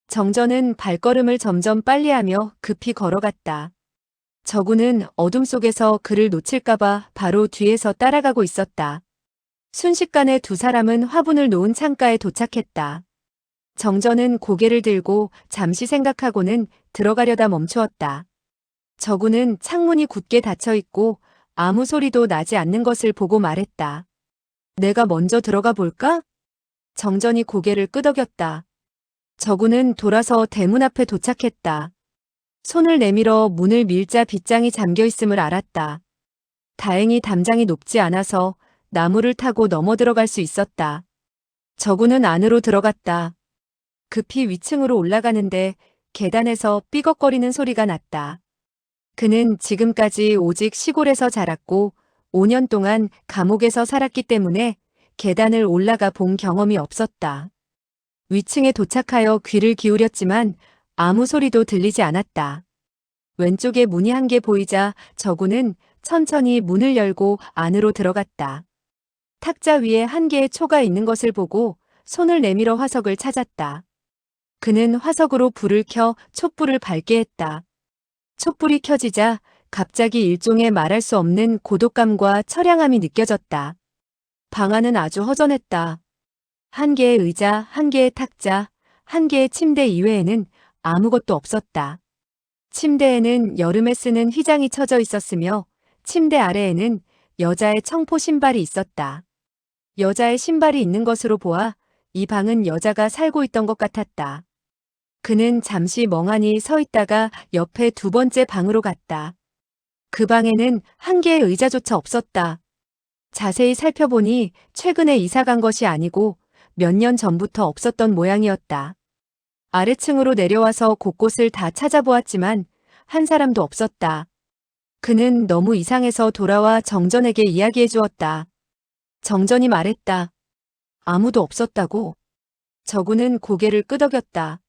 정전은 발걸음을 점점 빨리하며 급히 걸어갔다. 저구는 어둠 속에서 그를 놓칠까봐 바로 뒤에서 따라가고 있었다. 순식간에 두 사람은 화분을 놓은 창가에 도착했다. 정전은 고개를 들고 잠시 생각하고는 들어가려다 멈추었다. 저구는 창문이 굳게 닫혀 있고 아무 소리도 나지 않는 것을 보고 말했다. 내가 먼저 들어가 볼까? 정전이 고개를 끄덕였다. 저구는 돌아서 대문 앞에 도착했다. 손을 내밀어 문을 밀자 빗장이 잠겨 있음을 알았다. 다행히 담장이 높지 않아서 나무를 타고 넘어 들어갈 수 있었다. 저구는 안으로 들어갔다. 급히 위층으로 올라가는데 계단에서 삐걱거리는 소리가 났다. 그는 지금까지 오직 시골에서 자랐고 5년 동안 감옥에서 살았기 때문에 계단을 올라가 본 경험이 없었다. 위층에 도착하여 귀를 기울였지만 아무 소리도 들리지 않았다. 왼쪽에 문이 한 개 보이자 저구는 천천히 문을 열고 안으로 들어갔다. 탁자 위에 한 개의 초가 있는 것을 보고 손을 내밀어 화석을 찾았다. 그는 화석으로 불을 켜 촛불을 밝게 했다. 촛불이 켜지자 갑자기 일종의 말할 수 없는 고독감과 처량함이 느껴졌다. 방 안은 아주 허전했다. 한 개의 의자, 한 개의 탁자, 한 개의 침대 이외에는 아무것도 없었다. 침대에는 여름에 쓰는 휘장이 쳐져 있었으며 침대 아래에는 여자의 청포 신발이 있었다. 여자의 신발이 있는 것으로 보아 이 방은 여자가 살고 있던 것 같았다. 그는 잠시 멍하니 서 있다가 옆에 두 번째 방으로 갔다. 그 방에는 한 개의 의자조차 없었다. 자세히 살펴보니 최근에 이사 간 것이 아니고 몇 년 전부터 없었던 모양이었다. 아래층으로 내려와서 곳곳을 다 찾아보았지만 한 사람도 없었다. 그는 너무 이상해서 돌아와 정전에게 이야기해 주었다. 정전이 말했다. 아무도 없었다고. 저구는 고개를 끄덕였다.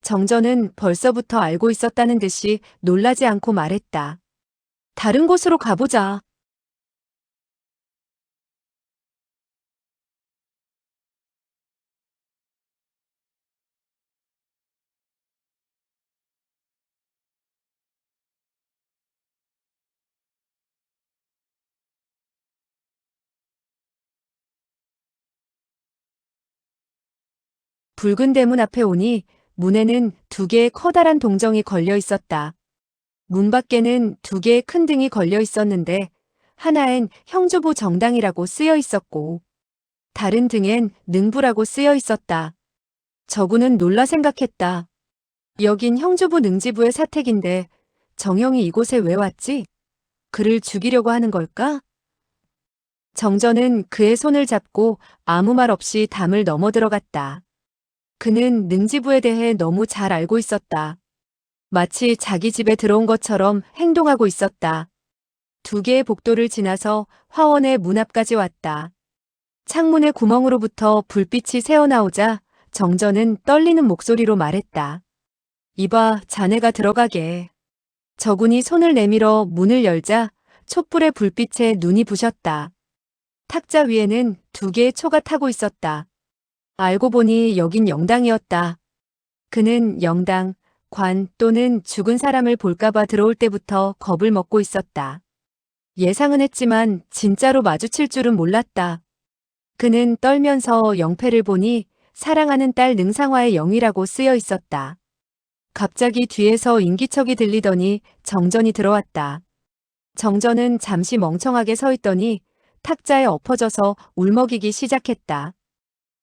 정전은 벌써부터 알고 있었다는 듯이 놀라지 않고 말했다. 다른 곳으로 가보자. 붉은 대문 앞에 오니 문에는 두 개의 커다란 동정이 걸려 있었다. 문 밖에는 두 개의 큰 등이 걸려 있었는데 하나엔 형주부 정당이라고 쓰여 있었고 다른 등엔 능부라고 쓰여 있었다. 저구는 놀라 생각했다. 여긴 형주부 능지부의 사택인데 정형이 이곳에 왜 왔지? 그를 죽이려고 하는 걸까? 정전은 그의 손을 잡고 아무 말 없이 담을 넘어 들어갔다. 그는 능지부에 대해 너무 잘 알고 있었다. 마치 자기 집에 들어온 것처럼 행동하고 있었다. 두 개의 복도를 지나서 화원의 문 앞까지 왔다. 창문의 구멍으로부터 불빛이 새어나오자 정전은 떨리는 목소리로 말했다. 이봐, 자네가 들어가게. 저군이 손을 내밀어 문을 열자 촛불의 불빛에 눈이 부셨다. 탁자 위에는 두 개의 초가 타고 있었다. 알고 보니 여긴 영당이었다. 그는 영당, 관 또는 죽은 사람을 볼까봐 들어올 때부터 겁을 먹고 있었다. 예상은 했지만 진짜로 마주칠 줄은 몰랐다. 그는 떨면서 영패를 보니 사랑하는 딸 능상화의 영이라고 쓰여 있었다. 갑자기 뒤에서 인기척이 들리더니 정전이 들어왔다. 정전은 잠시 멍청하게 서 있더니 탁자에 엎어져서 울먹이기 시작했다.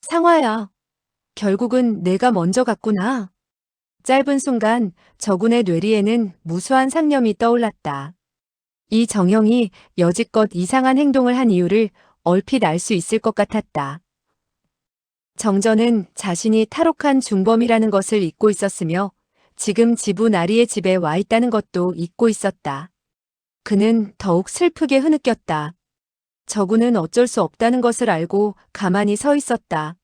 상화야, 결국은 내가 먼저 갔구나. 짧은 순간 저군의 뇌리에는 무수한 상념이 떠올랐다. 이 정형이 여지껏 이상한 행동을 한 이유를 얼핏 알 수 있을 것 같았다. 정전은 자신이 탈옥한 중범이라는 것을 잊고 있었으며 지금 지부 나리의 집에 와 있다는 것도 잊고 있었다. 그는 더욱 슬프게 흐느꼈다. 저군은 어쩔 수 없다는 것을 알고 가만히 서 있었다.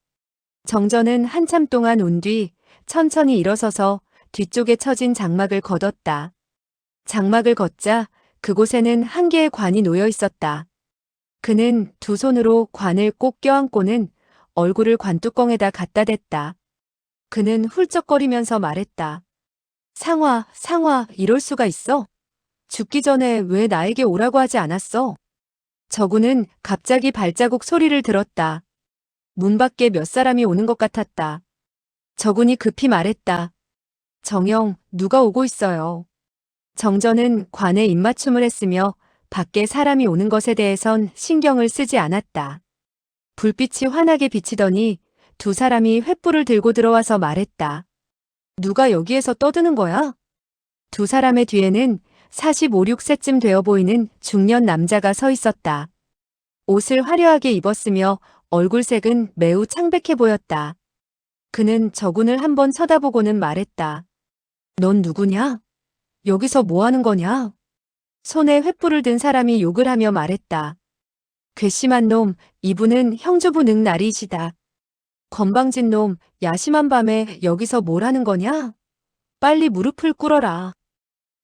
정전은 한참 동안 운 뒤 천천히 일어서서 뒤쪽에 처진 장막을 걷었다. 장막을 걷자 그곳에는 한 개의 관이 놓여 있었다. 그는 두 손으로 관을 꼭 껴안고는 얼굴을 관뚜껑에다 갖다 댔다. 그는 훌쩍거리면서 말했다. 상화, 상화, 이럴 수가 있어? 죽기 전에 왜 나에게 오라고 하지 않았어? 저구는 갑자기 발자국 소리를 들었다. 문 밖에 몇 사람이 오는 것 같았다. 저군이 급히 말했다. 정영, 누가 오고 있어요. 정전은 관에 입맞춤을 했으며 밖에 사람이 오는 것에 대해선 신경을 쓰지 않았다. 불빛이 환하게 비치더니 두 사람이 횃불을 들고 들어와서 말했다. 누가 여기에서 떠드는 거야? 두 사람의 뒤에는 45, 6세쯤 되어 보이는 중년 남자가 서 있었다. 옷을 화려하게 입었으며 얼굴색은 매우 창백해 보였다. 그는 저군을 한번 쳐다보고는 말했다. 넌 누구냐? 여기서 뭐 하는 거냐? 손에 횃불을 든 사람이 욕을 하며 말했다. 괘씸한 놈, 이분은 형주부 능나리이시다. 건방진 놈, 야심한 밤에 여기서 뭘 하는 거냐? 빨리 무릎을 꿇어라.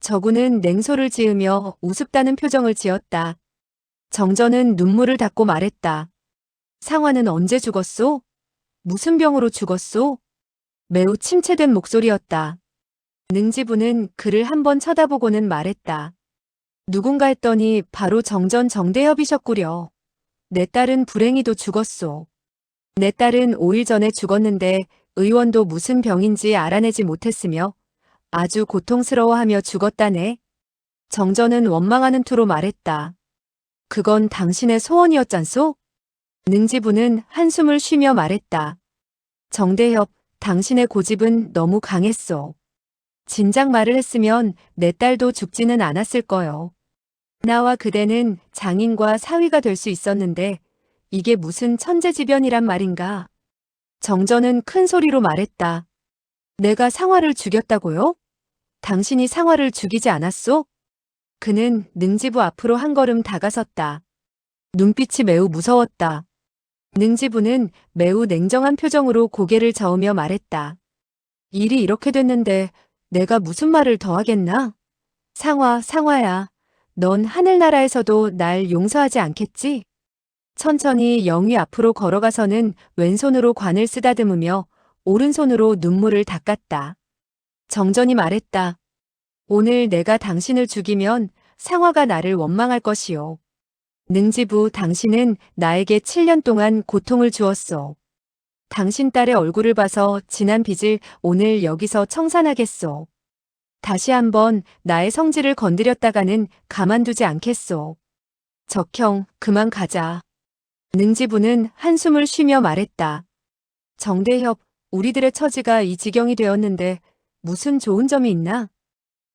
저군은 냉소를 지으며 우습다는 표정을 지었다. 정전은 눈물을 닦고 말했다. 상화는 언제 죽었소? 무슨 병으로 죽었소? 매우 침체된 목소리였다. 능지부는 그를 한번 쳐다보고는 말했다. 누군가 했더니 바로 정전 정대협이셨구려. 내 딸은 불행히도 죽었소. 내 딸은 5일 전에 죽었는데 의원도 무슨 병인지 알아내지 못했으며 아주 고통스러워하며 죽었다네. 정전은 원망하는 투로 말했다. 그건 당신의 소원이었잖소? 능지부는 한숨을 쉬며 말했다. 정대협, 당신의 고집은 너무 강했소. 진작 말을 했으면 내 딸도 죽지는 않았을 거요. 나와 그대는 장인과 사위가 될 수 있었는데 이게 무슨 천재지변이란 말인가. 정전은 큰 소리로 말했다. 내가 상화를 죽였다고요? 당신이 상화를 죽이지 않았소? 그는 능지부 앞으로 한 걸음 다가섰다. 눈빛이 매우 무서웠다. 능지부는 매우 냉정한 표정으로 고개를 저으며 말했다. 일이 이렇게 됐는데 내가 무슨 말을 더 하겠나? 상화야. 넌 하늘나라에서도 날 용서하지 않겠지? 천천히 영희 앞으로 걸어가서는 왼손으로 관을 쓰다듬으며 오른손으로 눈물을 닦았다. 정전이 말했다. 오늘 내가 당신을 죽이면 상화가 나를 원망할 것이오. 능지부, 당신은 나에게 7년 동안 고통을 주었소. 당신 딸의 얼굴을 봐서 지난 빚을 오늘 여기서 청산하겠소. 다시 한번 나의 성질을 건드렸다가는 가만두지 않겠소. 적형, 그만 가자. 능지부는 한숨을 쉬며 말했다. 정대협, 우리들의 처지가 이 지경이 되었는데 무슨 좋은 점이 있나?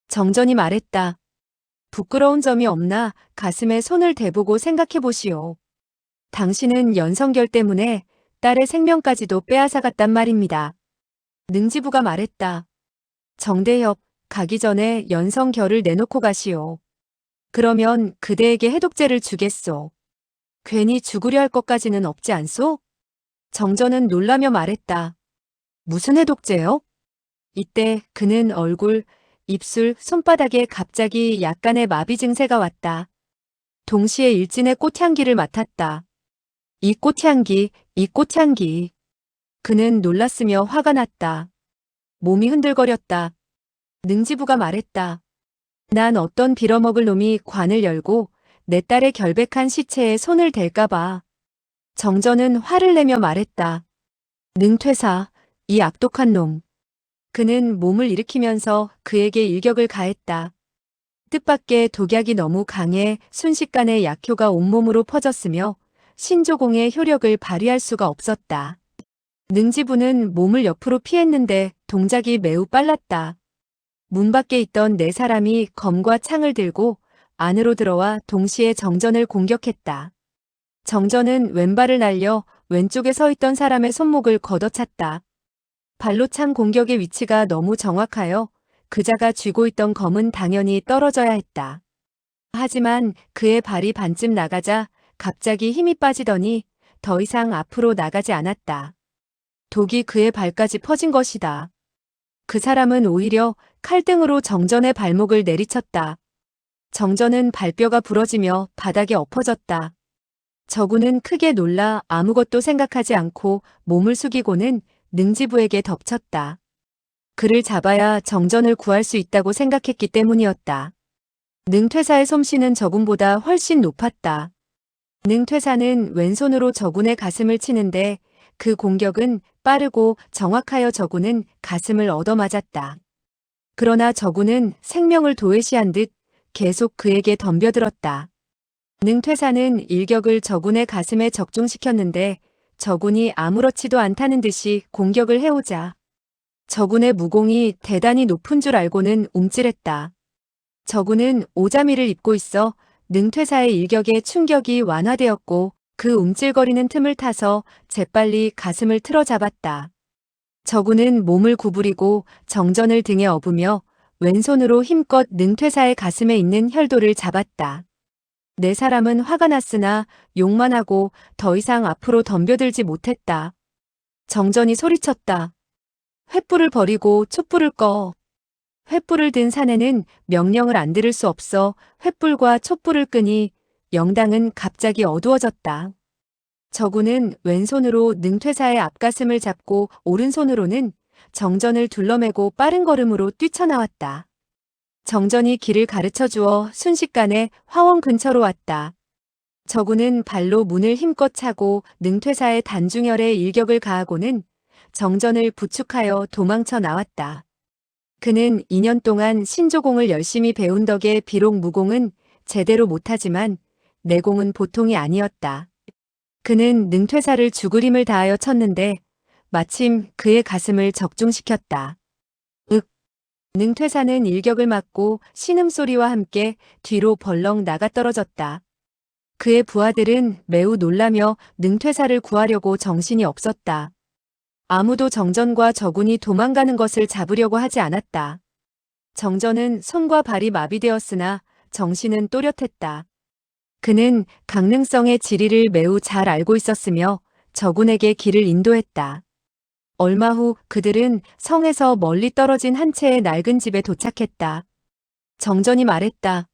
정전이 말했다. 부끄러운 점이 없나 가슴에 손을 대보고 생각해 보시오. 당신은 연성결 때문에 딸의 생명까지도 빼앗아갔단 말입니다. 능지부가 말했다. 정대협, 가기 전에 연성결을 내놓고 가시오. 그러면 그대에게 해독제를 주겠소. 괜히 죽으려 할 것까지는 없지 않소? 정전은 놀라며 말했다. 무슨 해독제요? 이때 그는 얼굴, 입술, 손바닥에 갑자기 약간의 마비 증세가 왔다. 동시에 일진의 꽃향기를 맡았다. 이 꽃향기. 그는 놀랐으며 화가 났다. 몸이 흔들거렸다. 능지부가 말했다. 난 어떤 빌어먹을 놈이 관을 열고 내 딸의 결백한 시체에 손을 댈까봐. 정전은 화를 내며 말했다. 능퇴사, 이 악독한 놈. 그는 몸을 일으키면서 그에게 일격을 가했다. 뜻밖의 독약이 너무 강해 순식간에 약효가 온몸으로 퍼졌으며 신조공의 효력을 발휘할 수가 없었다. 능지부는 몸을 옆으로 피했는데 동작이 매우 빨랐다. 문 밖에 있던 네 사람이 검과 창을 들고 안으로 들어와 동시에 정전을 공격했다. 정전은 왼발을 날려 왼쪽에 서 있던 사람의 손목을 걷어찼다. 발로 찬 공격의 위치가 너무 정확하여 그자가 쥐고 있던 검은 당연히 떨어져야 했다. 하지만 그의 발이 반쯤 나가자 갑자기 힘이 빠지더니 더 이상 앞으로 나가지 않았다. 독이 그의 발까지 퍼진 것이다. 그 사람은 오히려 칼등으로 정전의 발목을 내리쳤다. 정전은 발뼈가 부러지며 바닥에 엎어졌다. 저구는 크게 놀라 아무것도 생각하지 않고 몸을 숙이고는 능지부에게 덮쳤다. 그를 잡아야 정전을 구할 수 있다고 생각했기 때문이었다. 능퇴사의 솜씨는 저군보다 훨씬 높았다. 능퇴사는 왼손으로 저군의 가슴을 치는데 그 공격은 빠르고 정확하여 저군은 가슴을 얻어맞았다. 그러나 저군은 생명을 도외시한 듯 계속 그에게 덤벼들었다. 능퇴사는 일격을 저군의 가슴에 적중시켰는데 저군이 아무렇지도 않다는 듯이 공격을 해오자 저군의 무공이 대단히 높은 줄 알고는 움찔했다. 저군은 오자미를 입고 있어 능퇴사의 일격에 충격이 완화되었고 그 움찔거리는 틈을 타서 재빨리 가슴을 틀어잡았다. 저군은 몸을 구부리고 정전을 등에 업으며 왼손으로 힘껏 능퇴사의 가슴에 있는 혈도를 잡았다. 네 사람은 화가 났으나 욕만 하고 더 이상 앞으로 덤벼들지 못했다. 정전이 소리쳤다. 횃불을 버리고 촛불을 꺼. 횃불을 든 사내는 명령을 안 들을 수 없어 횃불과 촛불을 끄니 영당은 갑자기 어두워졌다. 저구는 왼손으로 능퇴사의 앞가슴을 잡고 오른손으로는 정전을 둘러매고 빠른 걸음으로 뛰쳐나왔다. 정전이 길을 가르쳐 주어 순식간에 화원 근처로 왔다. 저구는 발로 문을 힘껏 차고 능퇴사의 단중열에 일격을 가하고는 정전을 부축하여 도망쳐 나왔다. 그는 2년 동안 신조공을 열심히 배운 덕에 비록 무공은 제대로 못하지만 내공은 보통이 아니었다. 그는 능퇴사를 죽을 힘을 다하여 쳤는데 마침 그의 가슴을 적중시켰다. 윽! 능퇴사는 일격을 맞고 신음소리와 함께 뒤로 벌렁 나가떨어졌다. 그의 부하들은 매우 놀라며 능퇴사를 구하려고 정신이 없었다. 아무도 정전과 저군이 도망가는 것을 잡으려고 하지 않았다. 정전은 손과 발이 마비되었으나 정신은 또렷했다. 그는 강릉성의 지리를 매우 잘 알고 있었으며 저군에게 길을 인도했다. 얼마 후 그들은 성에서 멀리 떨어진 한 채의 낡은 집에 도착했다. 정전이 말했다.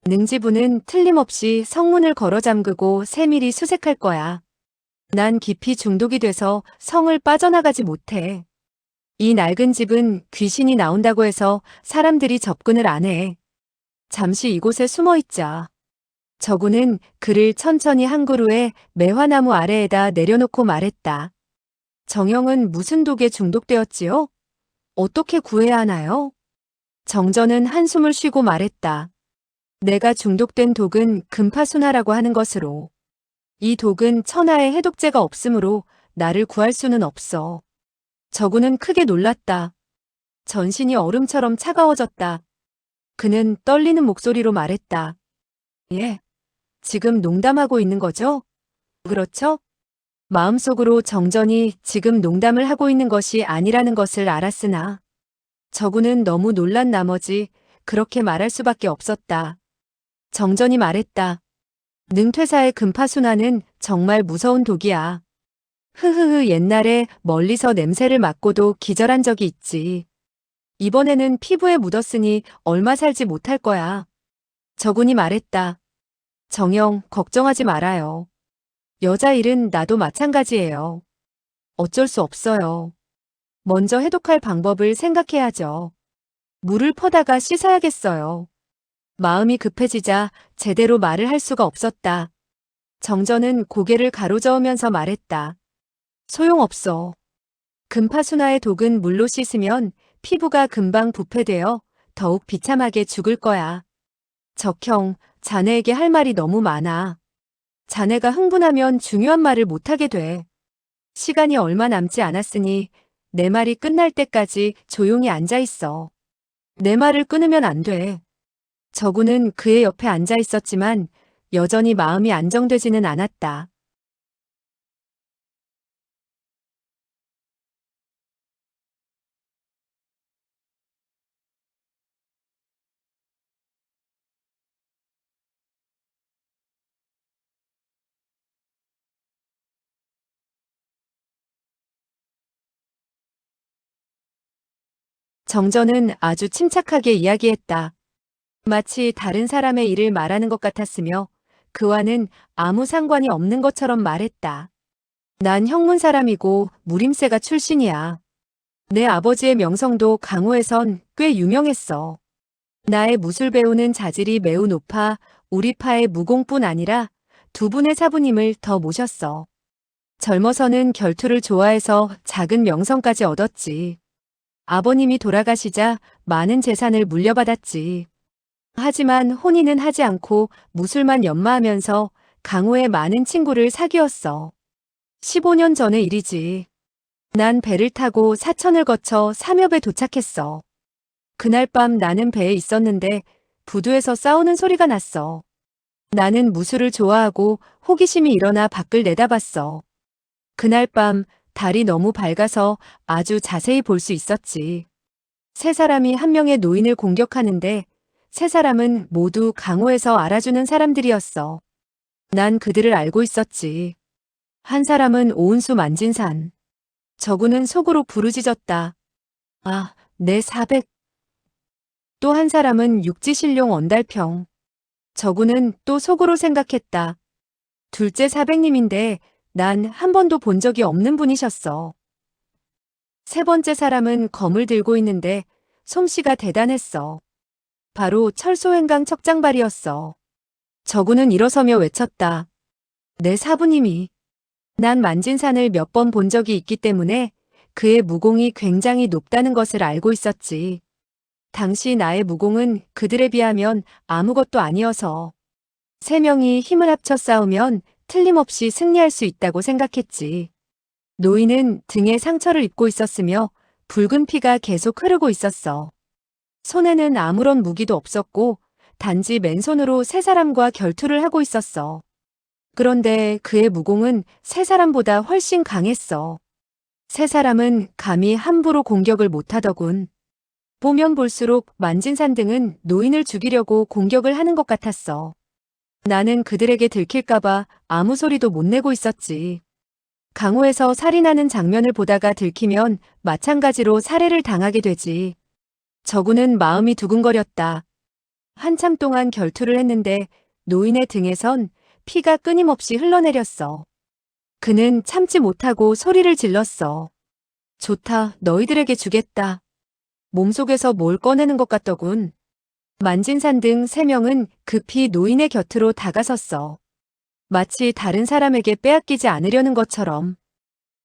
능지부는 틀림없이 성문을 걸어 잠그고 세밀히 수색할 거야. 난 깊이 중독이 돼서 성을 빠져나가지 못해. 이 낡은 집은 귀신이 나온다고 해서 사람들이 접근을 안 해. 잠시 이곳에 숨어 있자. 저구는 그를 천천히 한 그루의 매화나무 아래에다 내려놓고 말했다. 정영은 무슨 독에 중독되었지요? 어떻게 구해야 하나요? 정전은 한숨을 쉬고 말했다. 내가 중독된 독은 금파순화라고 하는 것으로. 이 독은 천하에 해독제가 없으므로 나를 구할 수는 없어. 저구는 크게 놀랐다. 전신이 얼음처럼 차가워졌다. 그는 떨리는 목소리로 말했다. 예, 지금 농담하고 있는 거죠? 그렇죠? 마음속으로 정전이 지금 농담을 하고 있는 것이 아니라는 것을 알았으나 저구는 너무 놀란 나머지 그렇게 말할 수밖에 없었다. 정전이 말했다. 능퇴사의 금파순화는 정말 무서운 독이야. 흐흐흐 옛날에 멀리서 냄새를 맡고도 기절한 적이 있지. 이번에는 피부에 묻었으니 얼마 살지 못할 거야. 저군이 말했다. 정영, 걱정하지 말아요. 여자 일은 나도 마찬가지예요. 어쩔 수 없어요. 먼저 해독할 방법을 생각해야죠. 물을 퍼다가 씻어야겠어요. 마음이 급해지자 제대로 말을 할 수가 없었다. 정전은 고개를 가로저으면서 말했다. 소용없어. 금파순화의 독은 물로 씻으면 피부가 금방 부패되어 더욱 비참하게 죽을 거야. 적형, 자네에게 할 말이 너무 많아. 자네가 흥분하면 중요한 말을 못하게 돼. 시간이 얼마 남지 않았으니 내 말이 끝날 때까지 조용히 앉아 있어. 내 말을 끊으면 안 돼. 저구는 그의 옆에 앉아 있었지만 여전히 마음이 안정되지는 않았다. 정전은 아주 침착하게 이야기했다. 마치 다른 사람의 일을 말하는 것 같았으며 그와는 아무 상관이 없는 것처럼 말했다. 난 형문 사람이고 무림세가 출신이야. 내 아버지의 명성도 강호에선 꽤 유명했어. 나의 무술 배우는 자질이 매우 높아 우리 파의 무공뿐 아니라 두 분의 사부님을 더 모셨어. 젊어서는 결투를 좋아해서 작은 명성까지 얻었지. 아버님이 돌아가시자 많은 재산을 물려받았지. 하지만 혼인은 하지 않고 무술만 연마하면서 강호의 많은 친구를 사귀었어. 15년 전의 일이지. 난 배를 타고 사천을 거쳐 삼엽에 도착했어. 그날 밤 나는 배에 있었는데 부두에서 싸우는 소리가 났어. 나는 무술을 좋아하고 호기심이 일어나 밖을 내다봤어. 그날 밤 달이 너무 밝아서 아주 자세히 볼 수 있었지. 세 사람이 한 명의 노인을 공격하는데 세 사람은 모두 강호에서 알아주는 사람들이었어. 난 그들을 알고 있었지. 한 사람은 오은수 만진산. 저구는 속으로 부르짖었다. 아, 내 400. 또 한 사람은 육지신룡 언달평. 저구는 또 속으로 생각했다. 둘째 400님인데 난 한 번도 본 적이 없는 분이셨어. 세 번째 사람은 검을 들고 있는데 솜씨가 대단했어. 바로 철소행강 척장발이었어. 저구는 일어서며 외쳤다. 내 사부님이. 난 만진산을 몇 번 본 적이 있기 때문에 그의 무공이 굉장히 높다는 것을 알고 있었지. 당시 나의 무공은 그들에 비하면 아무것도 아니어서 세 명이 힘을 합쳐 싸우면 틀림없이 승리할 수 있다고 생각했지. 노인은 등에 상처를 입고 있었으며 붉은 피가 계속 흐르고 있었어. 손에는 아무런 무기도 없었고 단지 맨손으로 세 사람과 결투를 하고 있었어. 그런데 그의 무공은 세 사람보다 훨씬 강했어. 세 사람은 감히 함부로 공격을 못하더군. 보면 볼수록 만진산 등은 노인을 죽이려고 공격을 하는 것 같았어. 나는 그들에게 들킬까봐 아무 소리도 못 내고 있었지. 강호에서 살인하는 장면을 보다가 들키면 마찬가지로 살해를 당하게 되지. 저구는 마음이 두근거렸다. 한참 동안 결투를 했는데 노인의 등에선 피가 끊임없이 흘러내렸어. 그는 참지 못하고 소리를 질렀어. 좋다, 너희들에게 주겠다. 몸속에서 뭘 꺼내는 것 같더군. 만진산 등 세 명은 급히 노인의 곁으로 다가섰어. 마치 다른 사람에게 빼앗기지 않으려는 것처럼.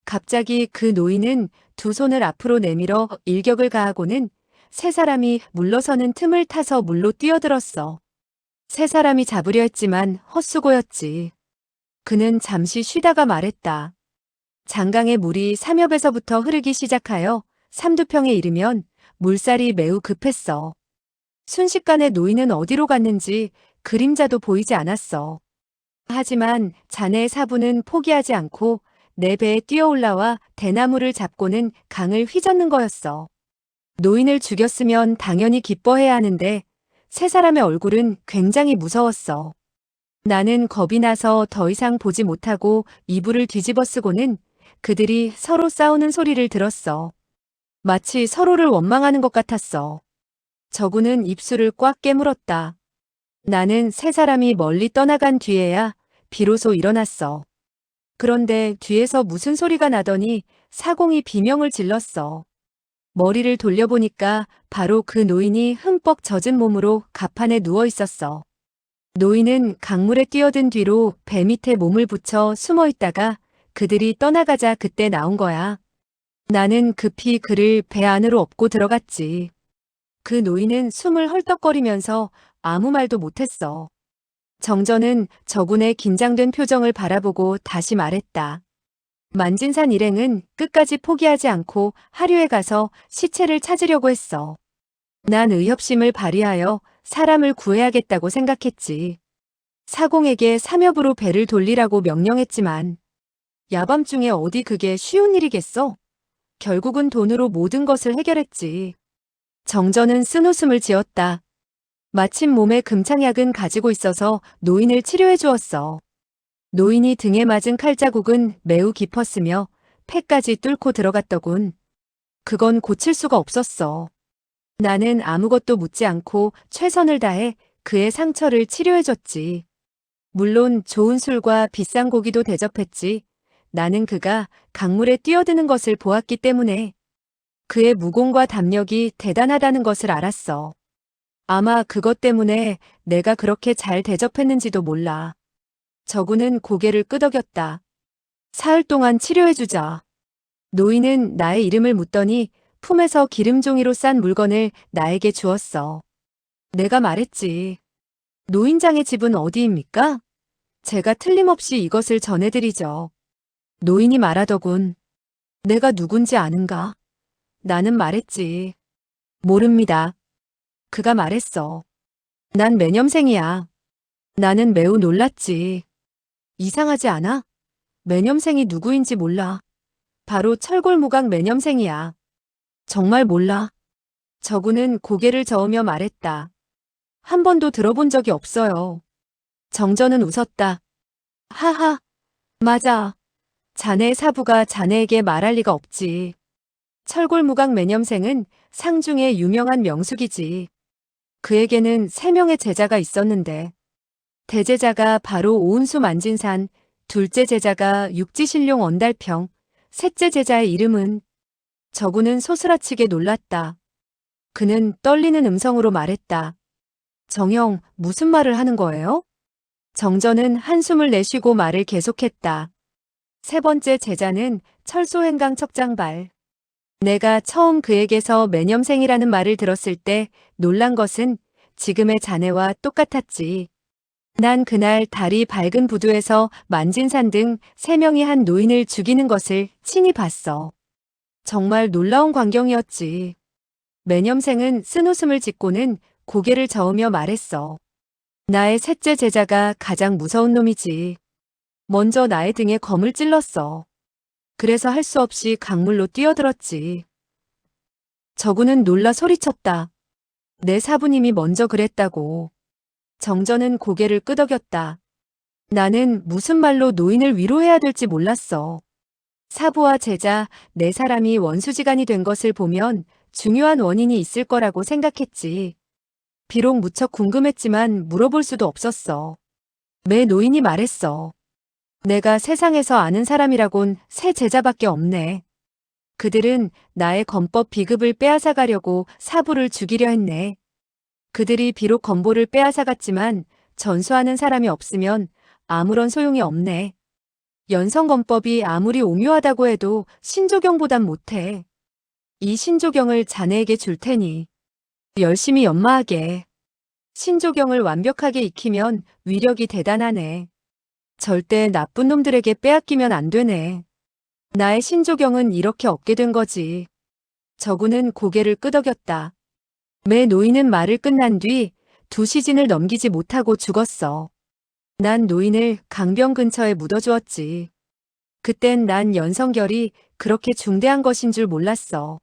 갑자기 그 노인은 두 손을 앞으로 내밀어 일격을 가하고는 세 사람이 물러서는 틈을 타서 물로 뛰어들었어. 세 사람이 잡으려 했지만 헛수고였지. 그는 잠시 쉬다가 말했다. 장강의 물이 3엽에서부터 흐르기 시작하여 삼두평에 이르면 물살이 매우 급했어. 순식간에 노인은 어디로 갔는지 그림자도 보이지 않았어. 하지만 자네의 사부는 포기하지 않고 내 배에 뛰어올라와 대나무를 잡고는 강을 휘젓는 거였어. 노인을 죽였으면 당연히 기뻐해야 하는데 세 사람의 얼굴은 굉장히 무서웠어. 나는 겁이 나서 더 이상 보지 못하고 이불을 뒤집어 쓰고는 그들이 서로 싸우는 소리를 들었어. 마치 서로를 원망하는 것 같았어. 저구는 입술을 꽉 깨물었다. 나는 세 사람이 멀리 떠나간 뒤에야 비로소 일어났어. 그런데 뒤에서 무슨 소리가 나더니 사공이 비명을 질렀어. 머리를 돌려보니까 바로 그 노인이 흠뻑 젖은 몸으로 갑판에 누워 있었어. 노인은 강물에 뛰어든 뒤로 배 밑에 몸을 붙여 숨어 있다가 그들이 떠나가자 그때 나온 거야. 나는 급히 그를 배 안으로 업고 들어갔지. 그 노인은 숨을 헐떡거리면서 아무 말도 못했어. 정전은 저군의 긴장된 표정을 바라보고 다시 말했다. 만진산 일행은 끝까지 포기하지 않고 하류에 가서 시체를 찾으려고 했어. 난 의협심을 발휘하여 사람을 구해야겠다고 생각했지. 사공에게 삼엽으로 배를 돌리라고 명령했지만 야밤중에 어디 그게 쉬운 일이겠어? 결국은 돈으로 모든 것을 해결했지. 정전은 쓴웃음을 지었다. 마침 몸에 금창약은 가지고 있어서 노인을 치료해 주었어. 노인이 등에 맞은 칼자국은 매우 깊었으며 폐까지 뚫고 들어갔더군. 그건 고칠 수가 없었어. 나는 아무것도 묻지 않고 최선을 다해 그의 상처를 치료해줬지. 물론 좋은 술과 비싼 고기도 대접했지. 나는 그가 강물에 뛰어드는 것을 보았기 때문에 그의 무공과 담력이 대단하다는 것을 알았어. 아마 그것 때문에 내가 그렇게 잘 대접했는지도 몰라. 저구는 고개를 끄덕였다. 사흘 동안 치료해주자. 노인은 나의 이름을 묻더니 품에서 기름종이로 싼 물건을 나에게 주었어. 내가 말했지. 노인장의 집은 어디입니까? 제가 틀림없이 이것을 전해드리죠. 노인이 말하더군. 내가 누군지 아는가? 나는 말했지. 모릅니다. 그가 말했어. 난 매념생이야. 나는 매우 놀랐지. 이상하지 않아? 매념생이 누구인지 몰라. 바로 철골무각 매념생이야. 정말 몰라. 저구는 고개를 저으며 말했다. 한 번도 들어본 적이 없어요. 정전은 웃었다. 하하, 맞아. 자네의 사부가 자네에게 말할 리가 없지. 철골무각 매념생은 상중의 유명한 명숙이지. 그에게는 3명의 제자가 있었는데 대제자가 바로 오은수 만진산, 둘째 제자가 육지신룡 언달평, 셋째 제자의 이름은 저구는 소스라치게 놀랐다. 그는 떨리는 음성으로 말했다. 정형, 무슨 말을 하는 거예요? 정전은 한숨을 내쉬고 말을 계속했다. 세 번째 제자는 철소행강 척장발. 내가 처음 그에게서 매념생이라는 말을 들었을 때 놀란 것은 지금의 자네와 똑같았지. 난 그날 달이 밝은 부두에서 만진산 등 3명이 한 노인을 죽이는 것을 친히 봤어. 정말 놀라운 광경이었지. 매념생은 쓴웃음을 짓고는 고개를 저으며 말했어. 나의 셋째 제자가 가장 무서운 놈이지. 먼저 나의 등에 검을 찔렀어. 그래서 할 수 없이 강물로 뛰어들었지. 저구는 놀라 소리쳤다. 내 사부님이 먼저 그랬다고. 정전은 고개를 끄덕였다. 나는 무슨 말로 노인을 위로해야 될지 몰랐어. 사부와 제자, 네 사람이 원수지간이 된 것을 보면 중요한 원인이 있을 거라고 생각했지. 비록 무척 궁금했지만 물어볼 수도 없었어. 매 노인이 말했어. 내가 세상에서 아는 사람이라곤 세 제자밖에 없네. 그들은 나의 검법 비급을 빼앗아가려고 사부를 죽이려 했네. 그들이 비록 검보를 빼앗아갔지만 전수하는 사람이 없으면 아무런 소용이 없네. 연성검법이 아무리 오묘하다고 해도 신조경보단 못해. 이 신조경을 자네에게 줄 테니 열심히 연마하게. 신조경을 완벽하게 익히면 위력이 대단하네. 절대 나쁜 놈들에게 빼앗기면 안 되네. 나의 신조경은 이렇게 얻게 된 거지. 저구는 고개를 끄덕였다. 매 노인은 말을 끝난 뒤 2시즌을 넘기지 못하고 죽었어. 난 노인을 강병 근처에 묻어주었지. 그땐 난 연성결이 그렇게 중대한 것인 줄 몰랐어.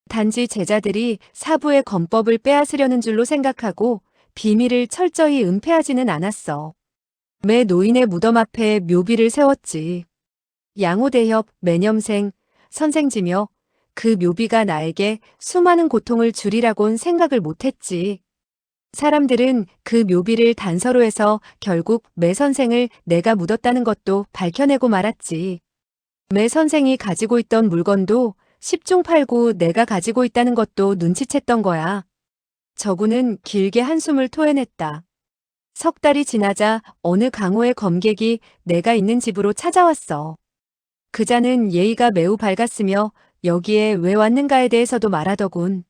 단지 제자들이 사부의 검법을 빼앗으려는 줄로 생각하고 비밀을 철저히 은폐하지는 않았어. 매 노인의 무덤 앞에 묘비를 세웠지. 양호대협, 매념생, 선생지며 그 묘비가 나에게 수많은 고통을 주리라곤 생각을 못했지. 사람들은 그 묘비를 단서로 해서 결국 매 선생을 내가 묻었다는 것도 밝혀내고 말았지. 매 선생이 가지고 있던 물건도 10중 8구 내가 가지고 있다는 것도 눈치챘던 거야. 저구는 길게 한숨을 토해냈다. 석 달이 지나자 어느 강호의 검객이 내가 있는 집으로 찾아왔어. 그자는 예의가 매우 밝았으며 여기에 왜 왔는가에 대해서도 말하더군.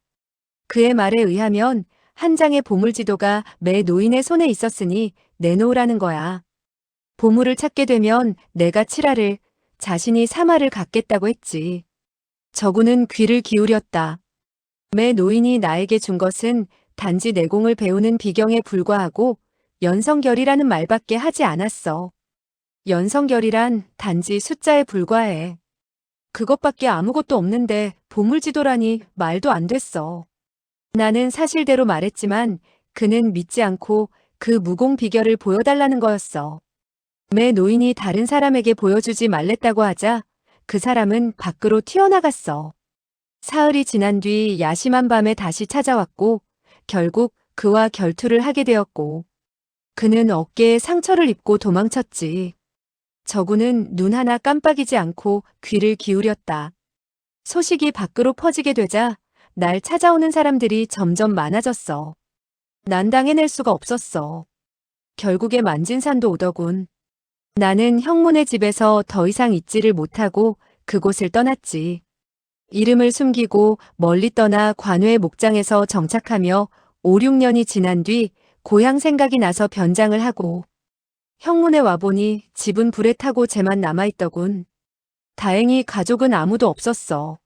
그의 말에 의하면 한 장의 보물지도가 매 노인의 손에 있었으니 내놓으라는 거야. 보물을 찾게 되면 내가 칠하를, 자신이 사마를 갖겠다고 했지. 저구는 귀를 기울였다. 매 노인이 나에게 준 것은 단지 내공을 배우는 비경에 불과하고 연성결이라는 말밖에 하지 않았어. 연성결이란 단지 숫자에 불과해. 그것밖에 아무것도 없는데 보물지도라니 말도 안 됐어. 나는 사실대로 말했지만 그는 믿지 않고 그 무공 비결을 보여달라는 거였어. 매 노인이 다른 사람에게 보여주지 말랬다고 하자 그 사람은 밖으로 튀어나갔어. 사흘이 지난 뒤 야심한 밤에 다시 찾아왔고 결국 그와 결투를 하게 되었고 그는 어깨에 상처를 입고 도망쳤지. 저구는 눈 하나 깜빡이지 않고 귀를 기울였다. 소식이 밖으로 퍼지게 되자 날 찾아오는 사람들이 점점 많아졌어. 난 당해낼 수가 없었어. 결국에 만진산도 오더군. 나는 형문의 집에서 더 이상 있지를 못하고 그곳을 떠났지. 이름을 숨기고 멀리 떠나 관외의 목장에서 정착하며 5, 6년이 지난 뒤 고향 생각이 나서 변장을 하고 형문에 와보니 집은 불에 타고 쟤만 남아있더군. 다행히 가족은 아무도 없었어.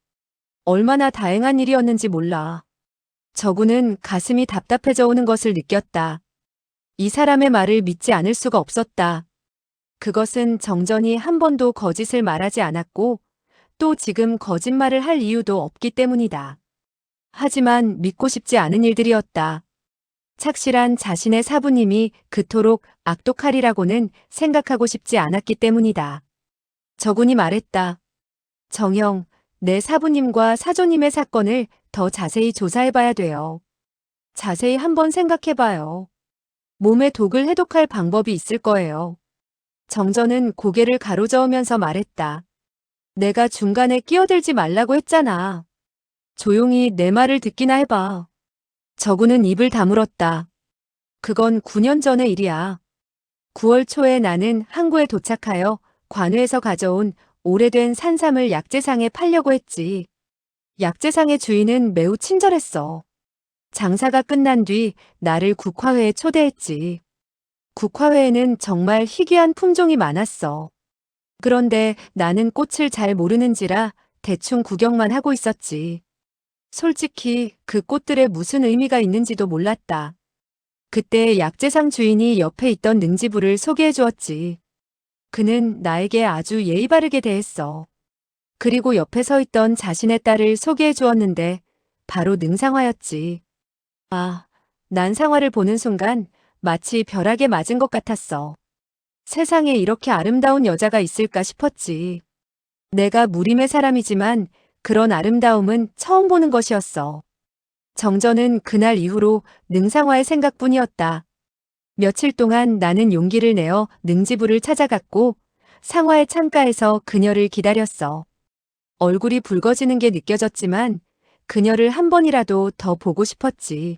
얼마나 다행한 일이었는지 몰라. 저구는 가슴이 답답해져 오는 것을 느꼈다. 이 사람의 말을 믿지 않을 수가 없었다. 그것은 정전이 한 번도 거짓을 말하지 않았고 또 지금 거짓말을 할 이유도 없기 때문이다. 하지만 믿고 싶지 않은 일들이었다. 착실한 자신의 사부님이 그토록 악독하리라고는 생각하고 싶지 않았기 때문이다. 저군이 말했다. 정형, 내 사부님과 사조님의 사건을 더 자세히 조사해봐야 돼요. 자세히 한번 생각해봐요. 몸에 독을 해독할 방법이 있을 거예요. 정전은 고개를 가로저으면서 말했다. 내가 중간에 끼어들지 말라고 했잖아. 조용히 내 말을 듣기나 해봐. 저구는 입을 다물었다. 그건 9년 전의 일이야. 9월 초에 나는 항구에 도착하여 관회에서 가져온 오래된 산삼을 약재상에 팔려고 했지. 약재상의 주인은 매우 친절했어. 장사가 끝난 뒤 나를 국화회에 초대했지. 국화회에는 정말 희귀한 품종이 많았어. 그런데 나는 꽃을 잘 모르는지라 대충 구경만 하고 있었지. 솔직히 그 꽃들에 무슨 의미가 있는지도 몰랐다. 그때 약재상 주인이 옆에 있던 능지부를 소개해 주었지. 그는 나에게 아주 예의 바르게 대했어. 그리고 옆에 서 있던 자신의 딸을 소개해 주었는데 바로 능상화였지. 아, 난 상화를 보는 순간 마치 벼락에 맞은 것 같았어. 세상에 이렇게 아름다운 여자가 있을까 싶었지. 내가 무림의 사람이지만 그런 아름다움은 처음 보는 것이었어. 정전은 그날 이후로 능상화의 생각뿐이었다. 며칠 동안 나는 용기를 내어 능지부를 찾아갔고 상화의 창가에서 그녀를 기다렸어. 얼굴이 붉어지는 게 느껴졌지만 그녀를 한 번이라도 더 보고 싶었지.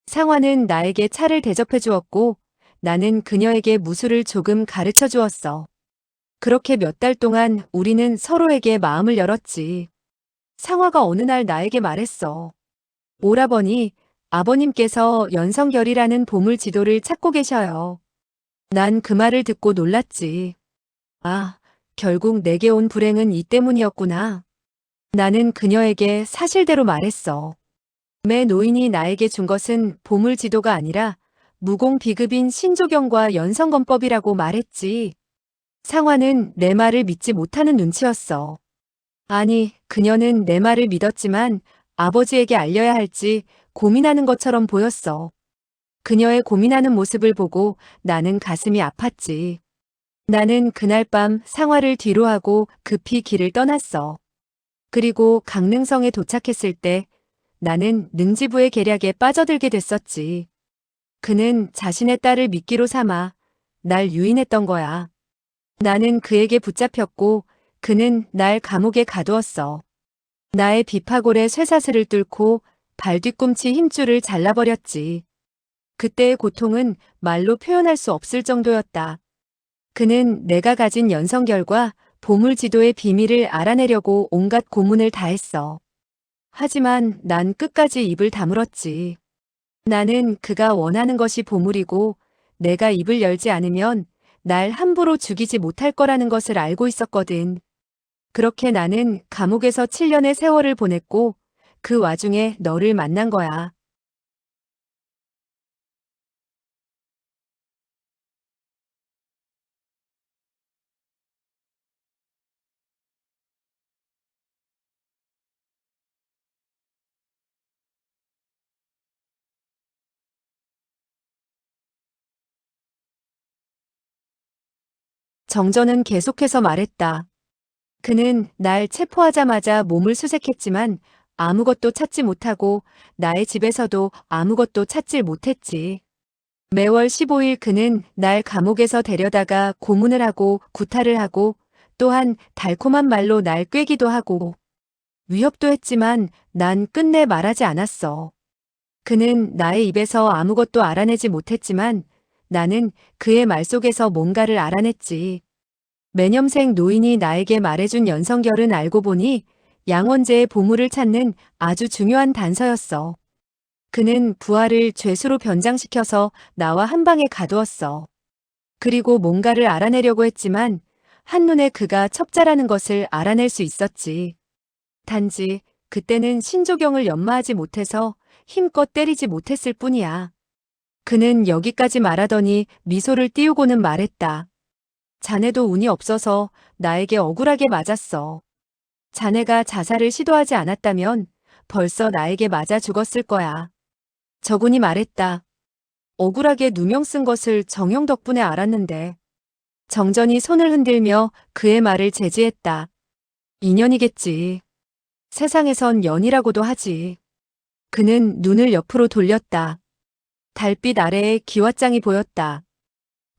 상화는 나에게 차를 대접해 주었고 나는 그녀에게 무술을 조금 가르쳐 주었어. 그렇게 몇 달 동안 우리는 서로에게 마음을 열었지. 상화가 어느 날 나에게 말했어. 오라버니, 아버님께서 연성결이라는 보물 지도를 찾고 계셔요. 난 그 말을 듣고 놀랐지. 아, 결국 내게 온 불행은 이 때문이었구나. 나는 그녀에게 사실대로 말했어. 매 노인이 나에게 준 것은 보물 지도가 아니라 무공 비급인 신조경과 연성건법이라고 말했지. 상화는 내 말을 믿지 못하는 눈치였어. 아니, 그녀는 내 말을 믿었지만 아버지에게 알려야 할지 고민하는 것처럼 보였어. 그녀의 고민하는 모습을 보고 나는 가슴이 아팠지. 나는 그날 밤 상화를 뒤로하고 급히 길을 떠났어. 그리고 강릉성에 도착했을 때 나는 능지부의 계략에 빠져들게 됐었지. 그는 자신의 딸을 미끼로 삼아 날 유인했던 거야. 나는 그에게 붙잡혔고 그는 날 감옥에 가두었어. 나의 비파골의 쇠사슬을 뚫고 발 뒤꿈치 힘줄을 잘라버렸지. 그때의 고통은 말로 표현할 수 없을 정도였다. 그는 내가 가진 연성결과 보물지도의 비밀을 알아내려고 온갖 고문을 다했어. 하지만 난 끝까지 입을 다물었지. 나는 그가 원하는 것이 보물이고 내가 입을 열지 않으면 날 함부로 죽이지 못할 거라는 것을 알고 있었거든. 그렇게 나는 감옥에서 7년의 세월을 보냈고 그 와중에 너를 만난 거야. 정전은 계속해서 말했다. 그는 날 체포하자마자 몸을 수색했지만 아무것도 찾지 못하고 나의 집에서도 아무것도 찾질 못했지. 매월 15일 그는 날 감옥에서 데려다가 고문을 하고 구타를 하고 또한 달콤한 말로 날 꿰기도 하고 위협도 했지만 난 끝내 말하지 않았어. 그는 나의 입에서 아무것도 알아내지 못했지만 나는 그의 말 속에서 뭔가를 알아냈지. 매념생 노인이 나에게 말해준 연성결은 알고 보니 양원제의 보물을 찾는 아주 중요한 단서였어. 그는 부하를 죄수로 변장시켜서 나와 한 방에 가두었어. 그리고 뭔가를 알아내려고 했지만 한눈에 그가 첩자라는 것을 알아낼 수 있었지. 단지 그때는 신조경을 연마하지 못해서 힘껏 때리지 못했을 뿐이야. 그는 여기까지 말하더니 미소를 띄우고는 말했다. 자네도 운이 없어서 나에게 억울하게 맞았어. 자네가 자살을 시도하지 않았다면 벌써 나에게 맞아 죽었을 거야. 저군이 말했다. 억울하게 누명 쓴 것을 정용 덕분에 알았는데. 정전이 손을 흔들며 그의 말을 제지했다. 인연이겠지. 세상에선 연이라고도 하지. 그는 눈을 옆으로 돌렸다. 달빛 아래에 기왓장이 보였다.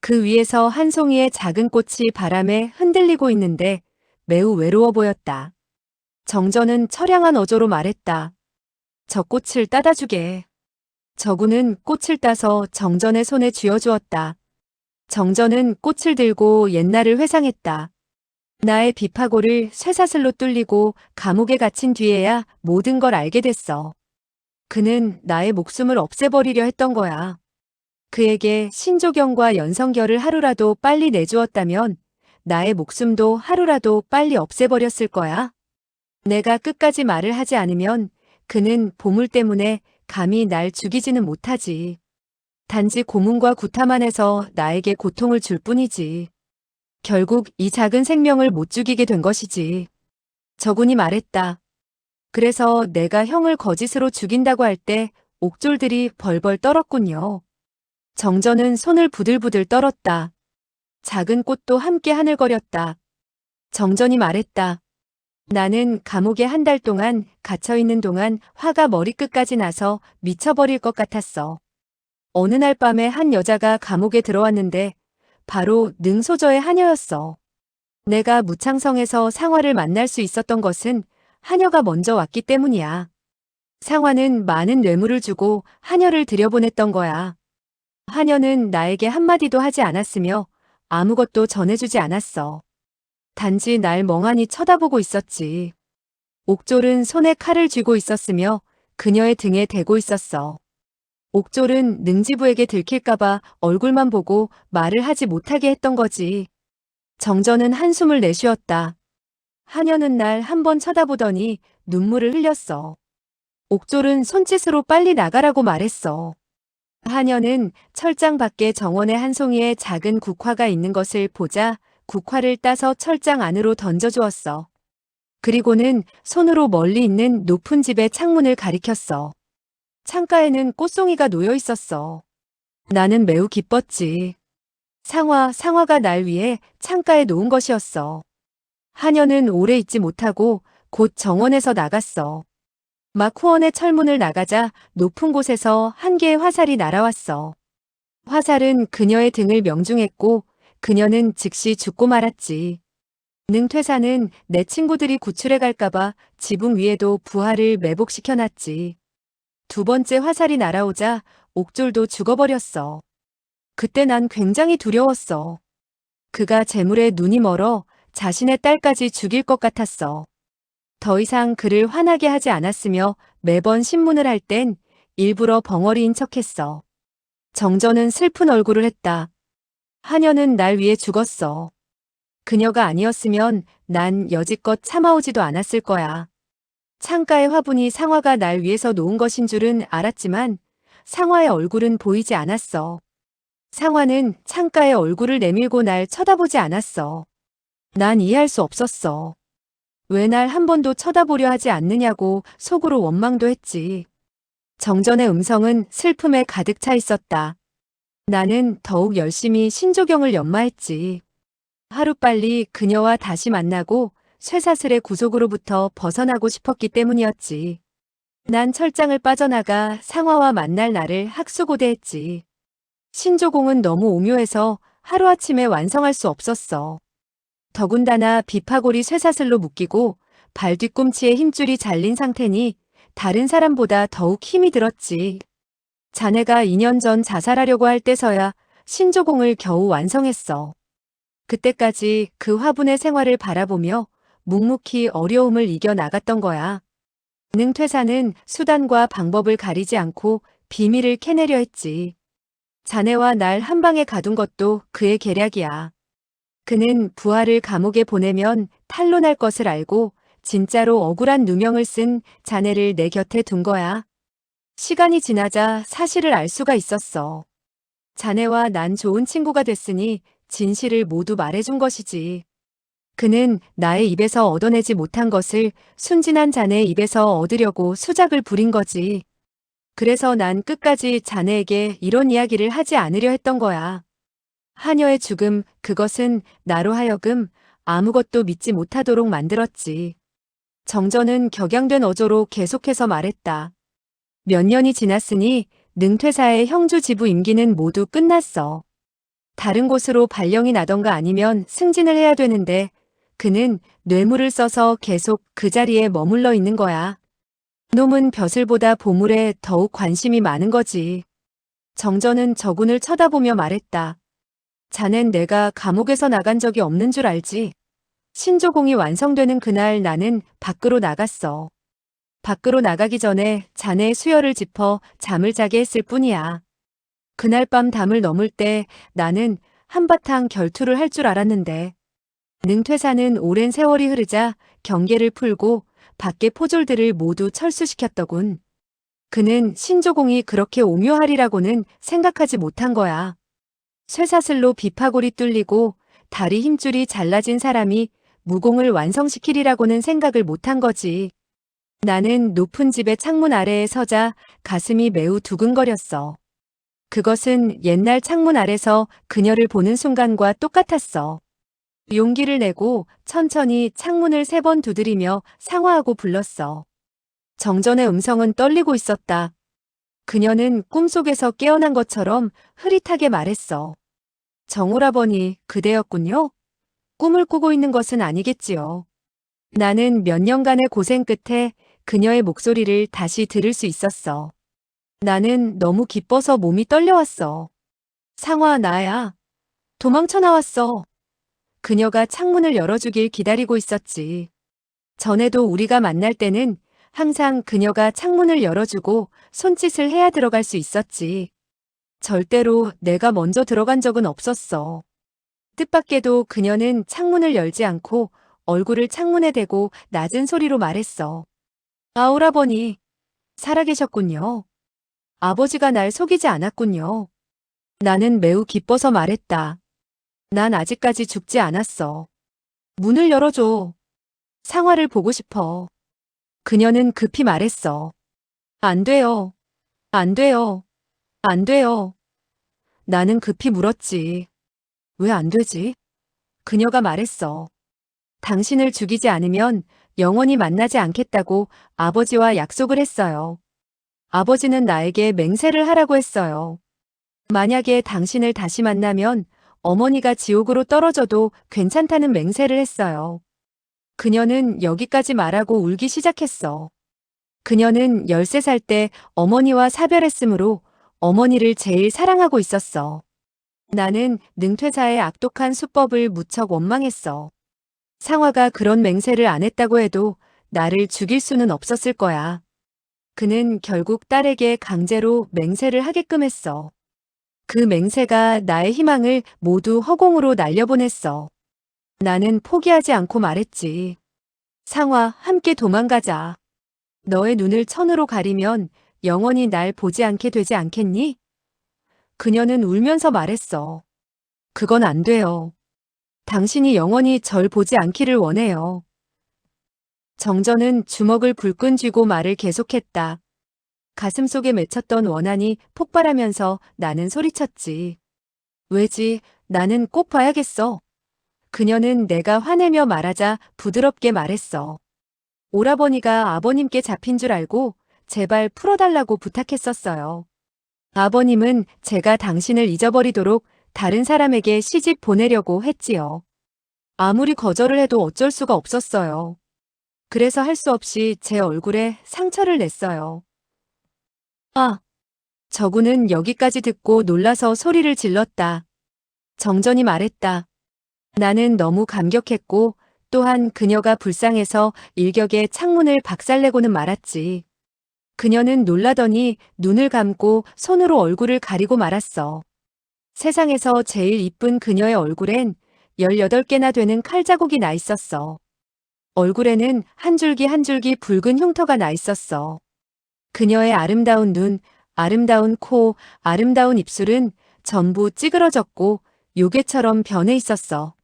그 위에서 한 송이의 작은 꽃이 바람에 흔들리고 있는데 매우 외로워 보였다. 정전은 처량한 어조로 말했다. 저 꽃을 따다 주게. 저구는 꽃을 따서 정전의 손에 쥐어주었다. 정전은 꽃을 들고 옛날을 회상했다. 나의 비파고를 쇠사슬로 뚫리고 감옥에 갇힌 뒤에야 모든 걸 알게 됐어. 그는 나의 목숨을 없애버리려 했던 거야. 그에게 신조경과 연성결을 하루라도 빨리 내주었다면 나의 목숨도 하루라도 빨리 없애버렸을 거야. 내가 끝까지 말을 하지 않으면 그는 보물 때문에 감히 날 죽이지는 못하지. 단지 고문과 구타만 해서 나에게 고통을 줄 뿐이지. 결국 이 작은 생명을 못 죽이게 된 것이지. 저군이 말했다. 그래서 내가 형을 거짓으로 죽인다고 할 때 옥졸들이 벌벌 떨었군요. 정전은 손을 부들부들 떨었다. 작은 꽃도 함께 하늘거렸다. 정전이 말했다. 나는 감옥에 한 달 동안 갇혀있는 동안 화가 머리끝까지 나서 미쳐버릴 것 같았어. 어느 날 밤에 한 여자가 감옥에 들어왔는데 바로 능소저의 하녀였어. 내가 무창성에서 상화를 만날 수 있었던 것은 하녀가 먼저 왔기 때문이야. 상화는 많은 뇌물을 주고 하녀를 들여보냈던 거야. 하녀는 나에게 한마디도 하지 않았으며 아무것도 전해주지 않았어. 단지 날 멍하니 쳐다보고 있었지. 옥졸은 손에 칼을 쥐고 있었으며 그녀의 등에 대고 있었어. 옥졸은 능지부에게 들킬까봐 얼굴만 보고 말을 하지 못하게 했던 거지. 정전은 한숨을 내쉬었다. 하녀는 날 한 번 쳐다보더니 눈물을 흘렸어. 옥졸은 손짓으로 빨리 나가라고 말했어. 하녀는 철장 밖에 정원에 한 송이의 작은 국화가 있는 것을 보자 국화를 따서 철장 안으로 던져주었어. 그리고는 손으로 멀리 있는 높은 집의 창문을 가리켰어. 창가에는 꽃송이가 놓여 있었어. 나는 매우 기뻤지. 상화가 날 위해 창가에 놓은 것이었어. 하녀는 오래 있지 못하고 곧 정원에서 나갔어. 막 후원의 철문을 나가자 높은 곳에서 한 개의 화살이 날아왔어. 화살은 그녀의 등을 명중했고 그녀는 즉시 죽고 말았지. 능퇴사는 내 친구들이 구출해 갈까봐 지붕 위에도 부하를 매복시켜놨지. 두 번째 화살이 날아오자 옥졸도 죽어버렸어. 그때 난 굉장히 두려웠어. 그가 재물에 눈이 멀어 자신의 딸까지 죽일 것 같았어. 더 이상 그를 화나게 하지 않았으며 매번 신문을 할 땐 일부러 벙어리인 척했어. 정전은 슬픈 얼굴을 했다. 하녀는 날 위해 죽었어. 그녀가 아니었으면 난 여지껏 참아오지도 않았을 거야. 창가의 화분이 상화가 날 위해서 놓은 것인 줄은 알았지만 상화의 얼굴은 보이지 않았어. 상화는 창가에 얼굴을 내밀고 날 쳐다보지 않았어. 난 이해할 수 없었어. 왜 날 한 번도 쳐다보려 하지 않느냐고 속으로 원망도 했지. 정전의 음성은 슬픔에 가득 차 있었다. 나는 더욱 열심히 신조경을 연마했지. 하루빨리 그녀와 다시 만나고 쇠사슬의 구속으로부터 벗어나고 싶었기 때문이었지. 난 철장을 빠져나가 상화와 만날 날을 학수고대했지. 신조공은 너무 오묘해서 하루아침에 완성할 수 없었어. 더군다나 비파골이 쇠사슬로 묶이고 발 뒤꿈치에 힘줄이 잘린 상태니 다른 사람보다 더욱 힘이 들었지. 자네가 2년 전 자살하려고 할 때서야 신조공을 겨우 완성했어. 그때까지 그 화분의 생활을 바라보며 묵묵히 어려움을 이겨 나갔던 거야. 능퇴사는 수단과 방법을 가리지 않고 비밀을 캐내려 했지. 자네와 날 한 방에 가둔 것도 그의 계략이야. 그는 부하를 감옥에 보내면 탄로날 것을 알고 진짜로 억울한 누명을 쓴 자네를 내 곁에 둔 거야. 시간이 지나자 사실을 알 수가 있었어. 자네와 난 좋은 친구가 됐으니 진실을 모두 말해준 것이지. 그는 나의 입에서 얻어내지 못한 것을 순진한 자네의 입에서 얻으려고 수작을 부린 거지. 그래서 난 끝까지 자네에게 이런 이야기를 하지 않으려 했던 거야. 하녀의 죽음, 그것은 나로 하여금 아무것도 믿지 못하도록 만들었지. 정전은 격양된 어조로 계속해서 말했다. 몇 년이 지났으니 능퇴사의 형주 지부 임기는 모두 끝났어. 다른 곳으로 발령이 나던가 아니면 승진을 해야 되는데 그는 뇌물을 써서 계속 그 자리에 머물러 있는 거야. 놈은 벼슬보다 보물에 더욱 관심이 많은 거지. 정전은 저군을 쳐다보며 말했다. 자넨 내가 감옥에서 나간 적이 없는 줄 알지? 신조공이 완성되는 그날 나는 밖으로 나갔어. 밖으로 나가기 전에 자네의 수혈을 짚어 잠을 자게 했을 뿐이야. 그날 밤 담을 넘을 때 나는 한바탕 결투를 할 줄 알았는데 능퇴사는 오랜 세월이 흐르자 경계를 풀고 밖의 포졸들을 모두 철수시켰더군. 그는 신조공이 그렇게 오묘하리라고는 생각하지 못한 거야. 쇠사슬로 비파골이 뚫리고 다리 힘줄이 잘라진 사람이 무공을 완성시키리라고는 생각을 못한 거지. 나는 높은 집의 창문 아래에 서자 가슴이 매우 두근거렸어. 그것은 옛날 창문 아래서 그녀를 보는 순간과 똑같았어. 용기를 내고 천천히 창문을 3번 두드리며 상화하고 불렀어. 정전의 음성은 떨리고 있었다. 그녀는 꿈속에서 깨어난 것처럼 흐릿하게 말했어. 정오라버니, 그대였군요? 꿈을 꾸고 있는 것은 아니겠지요. 나는 몇 년간의 고생 끝에 그녀의 목소리를 다시 들을 수 있었어. 나는 너무 기뻐서 몸이 떨려왔어. 상화, 나야. 도망쳐 나왔어. 그녀가 창문을 열어주길 기다리고 있었지. 전에도 우리가 만날 때는 항상 그녀가 창문을 열어주고 손짓을 해야 들어갈 수 있었지. 절대로 내가 먼저 들어간 적은 없었어. 뜻밖에도 그녀는 창문을 열지 않고 얼굴을 창문에 대고 낮은 소리로 말했어. 아, 오라버니. 살아계셨군요. 아버지가 날 속이지 않았군요. 나는 매우 기뻐서 말했다. 난 아직까지 죽지 않았어. 문을 열어줘. 상화를 보고 싶어. 그녀는 급히 말했어. 안 돼요. 안 돼요. 안 돼요. 나는 급히 물었지. 왜 안 되지? 그녀가 말했어. 당신을 죽이지 않으면 영원히 만나지 않겠다고 아버지와 약속을 했어요. 아버지는 나에게 맹세를 하라고 했어요. 만약에 당신을 다시 만나면 어머니가 지옥으로 떨어져도 괜찮다는 맹세를 했어요. 그녀는 여기까지 말하고 울기 시작했어. 그녀는 13살 때 어머니와 사별했으므로 어머니를 제일 사랑하고 있었어. 나는 능퇴사의 악독한 수법을 무척 원망했어. 상화가 그런 맹세를 안 했다고 해도 나를 죽일 수는 없었을 거야. 그는 결국 딸에게 강제로 맹세를 하게끔 했어. 그 맹세가 나의 희망을 모두 허공으로 날려보냈어. 나는 포기하지 않고 말했지. 상화, 함께 도망가자. 너의 눈을 천으로 가리면 영원히 날 보지 않게 되지 않겠니? 그녀는 울면서 말했어. 그건 안 돼요. 당신이 영원히 절 보지 않기를 원해요. 정전은 주먹을 불끈 쥐고 말을 계속했다. 가슴속에 맺혔던 원한이 폭발하면서 나는 소리쳤지. 왜지? 나는 꼭 봐야겠어. 그녀는 내가 화내며 말하자 부드럽게 말했어. 오라버니가 아버님께 잡힌 줄 알고 제발 풀어달라고 부탁했었어요. 아버님은 제가 당신을 잊어버리도록 다른 사람에게 시집 보내려고 했지요. 아무리 거절을 해도 어쩔 수가 없었어요. 그래서 할 수 없이 제 얼굴에 상처를 냈어요. 아, 저구는 여기까지 듣고 놀라서 소리를 질렀다. 정전이 말했다. 나는 너무 감격했고 또한 그녀가 불쌍해서 일격에 창문을 박살내고는 말았지. 그녀는 놀라더니 눈을 감고 손으로 얼굴을 가리고 말았어. 세상에서 제일 이쁜 그녀의 얼굴엔 18개나 되는 칼자국이 나 있었어. 얼굴에는 한 줄기 한 줄기 붉은 흉터가 나 있었어. 그녀의 아름다운 눈, 아름다운 코, 아름다운 입술은 전부 찌그러졌고 요괴처럼 변해 있었어.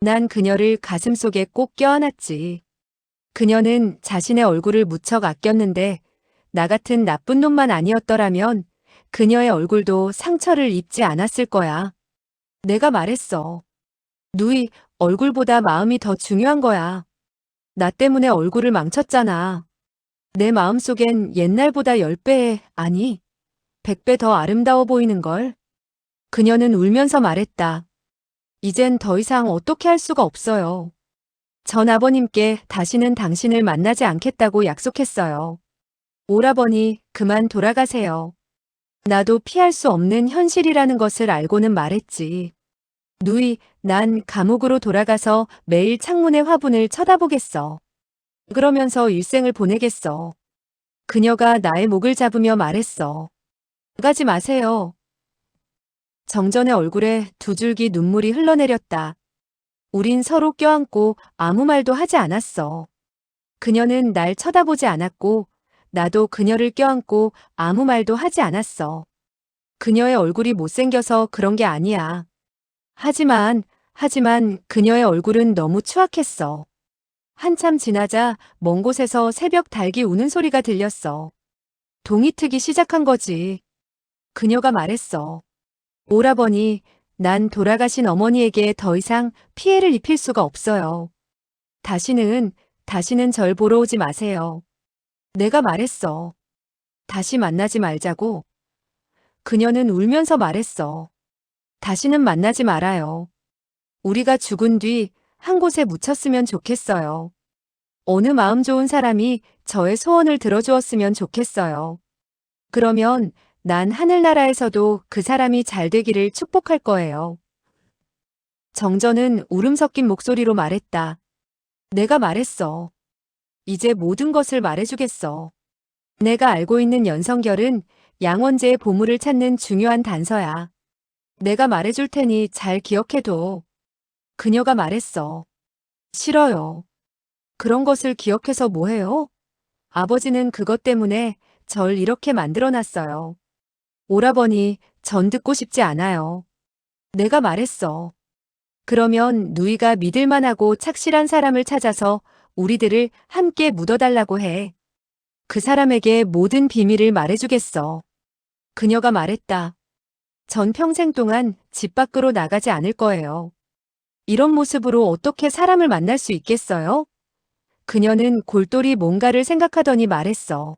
난 그녀를 가슴속에 꼭 껴안았지. 그녀는 자신의 얼굴을 무척 아꼈는데 나 같은 나쁜 놈만 아니었더라면 그녀의 얼굴도 상처를 입지 않았을 거야. 내가 말했어. 누이, 얼굴보다 마음이 더 중요한 거야. 나 때문에 얼굴을 망쳤잖아. 내 마음속엔 옛날보다 10배, 아니, 100배 더 아름다워 보이는걸. 그녀는 울면서 말했다. 이젠 더 이상 어떻게 할 수가 없어요. 전 아버님께 다시는 당신을 만나지 않겠다고 약속했어요. 오라버니, 그만 돌아가세요. 나도 피할 수 없는 현실이라는 것을 알고는 말했지. 누이, 난 감옥으로 돌아가서 매일 창문의 화분을 쳐다보겠어. 그러면서 일생을 보내겠어. 그녀가 나의 목을 잡으며 말했어. 가지 마세요. 정전의 얼굴에 두 줄기 눈물이 흘러내렸다. 우린 서로 껴안고 아무 말도 하지 않았어. 그녀는 날 쳐다보지 않았고 나도 그녀를 껴안고 아무 말도 하지 않았어. 그녀의 얼굴이 못생겨서 그런 게 아니야. 하지만 그녀의 얼굴은 너무 추악했어. 한참 지나자 먼 곳에서 새벽 닭이 우는 소리가 들렸어. 동이 트기 시작한 거지. 그녀가 말했어. 오라버니, 난 돌아가신 어머니에게 더 이상 피해를 입힐 수가 없어요. 다시는 절 보러 오지 마세요. 내가 말했어. 다시 만나지 말자고. 그녀는 울면서 말했어. 다시는 만나지 말아요. 우리가 죽은 뒤 한 곳에 묻혔으면 좋겠어요. 어느 마음 좋은 사람이 저의 소원을 들어주었으면 좋겠어요. 그러면 난 하늘나라에서도 그 사람이 잘 되기를 축복할 거예요. 정전은 울음 섞인 목소리로 말했다. 내가 말했어. 이제 모든 것을 말해주겠어. 내가 알고 있는 연성결은 양원재의 보물을 찾는 중요한 단서야. 내가 말해줄 테니 잘 기억해둬. 그녀가 말했어. 싫어요. 그런 것을 기억해서 뭐해요? 아버지는 그것 때문에 절 이렇게 만들어놨어요. 오라버니, 전 듣고 싶지 않아요. 내가 말했어. 그러면 누이가 믿을만하고 착실한 사람을 찾아서 우리들을 함께 묻어달라고 해. 그 사람에게 모든 비밀을 말해주겠어. 그녀가 말했다. 전 평생 동안 집 밖으로 나가지 않을 거예요. 이런 모습으로 어떻게 사람을 만날 수 있겠어요? 그녀는 골똘히 뭔가를 생각하더니 말했어.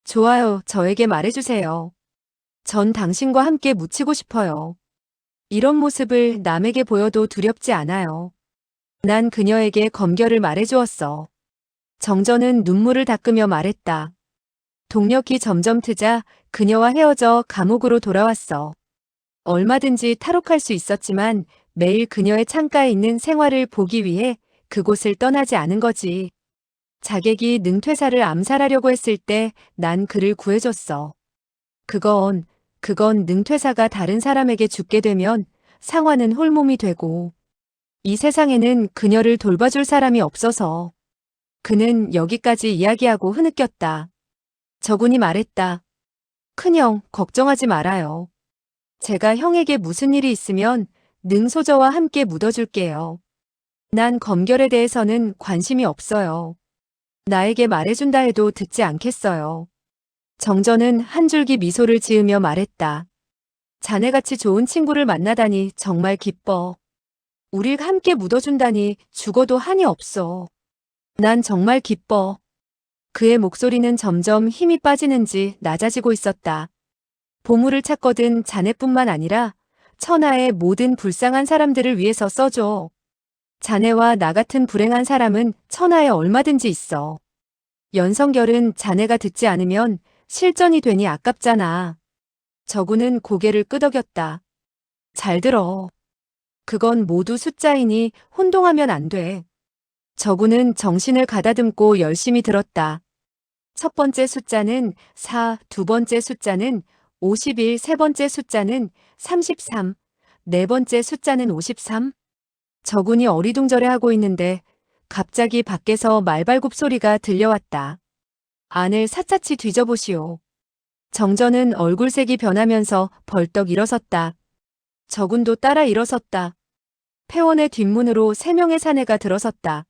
좋아요, 저에게 말해주세요. 전 당신과 함께 묻히고 싶어요. 이런 모습을 남에게 보여도 두렵지 않아요. 난 그녀에게 검결을 말해주었어. 정전은 눈물을 닦으며 말했다. 동력이 점점 트자 그녀와 헤어져 감옥으로 돌아왔어. 얼마든지 탈옥할 수 있었지만 매일 그녀의 창가에 있는 생활을 보기 위해 그곳을 떠나지 않은 거지. 자객이 능퇴사를 암살하려고 했을 때 난 그를 구해줬어. 그건 능퇴사가 다른 사람에게 죽게 되면 상화는 홀몸이 되고 이 세상에는 그녀를 돌봐줄 사람이 없어서 그는 여기까지 이야기하고 흐느꼈다. 저군이 말했다. 큰형, 걱정하지 말아요. 제가 형에게 무슨 일이 있으면 능소저와 함께 묻어줄게요. 난 검결에 대해서는 관심이 없어요. 나에게 말해준다 해도 듣지 않겠어요. 정전은 한 줄기 미소를 지으며 말했다. 자네같이 좋은 친구를 만나다니 정말 기뻐. 우릴 함께 묻어준다니 죽어도 한이 없어. 난 정말 기뻐. 그의 목소리는 점점 힘이 빠지는지 낮아지고 있었다. 보물을 찾거든 자네뿐만 아니라 천하의 모든 불쌍한 사람들을 위해서 써줘. 자네와 나 같은 불행한 사람은 천하에 얼마든지 있어. 연성결은 자네가 듣지 않으면 실전이 되니 아깝잖아. 저구는 고개를 끄덕였다. 잘 들어. 그건 모두 숫자이니 혼동하면 안 돼. 저구는 정신을 가다듬고 열심히 들었다. 첫 번째 숫자는 4, 두 번째 숫자는 51, 세 번째 숫자는 33, 네 번째 숫자는 53. 저군이 어리둥절해하고 있는데 갑자기 밖에서 말발굽 소리가 들려왔다. 안을 샅샅이 뒤져보시오. 정전은 얼굴색이 변하면서 벌떡 일어섰다. 저군도 따라 일어섰다. 폐원의 뒷문으로 3명의 사내가 들어섰다.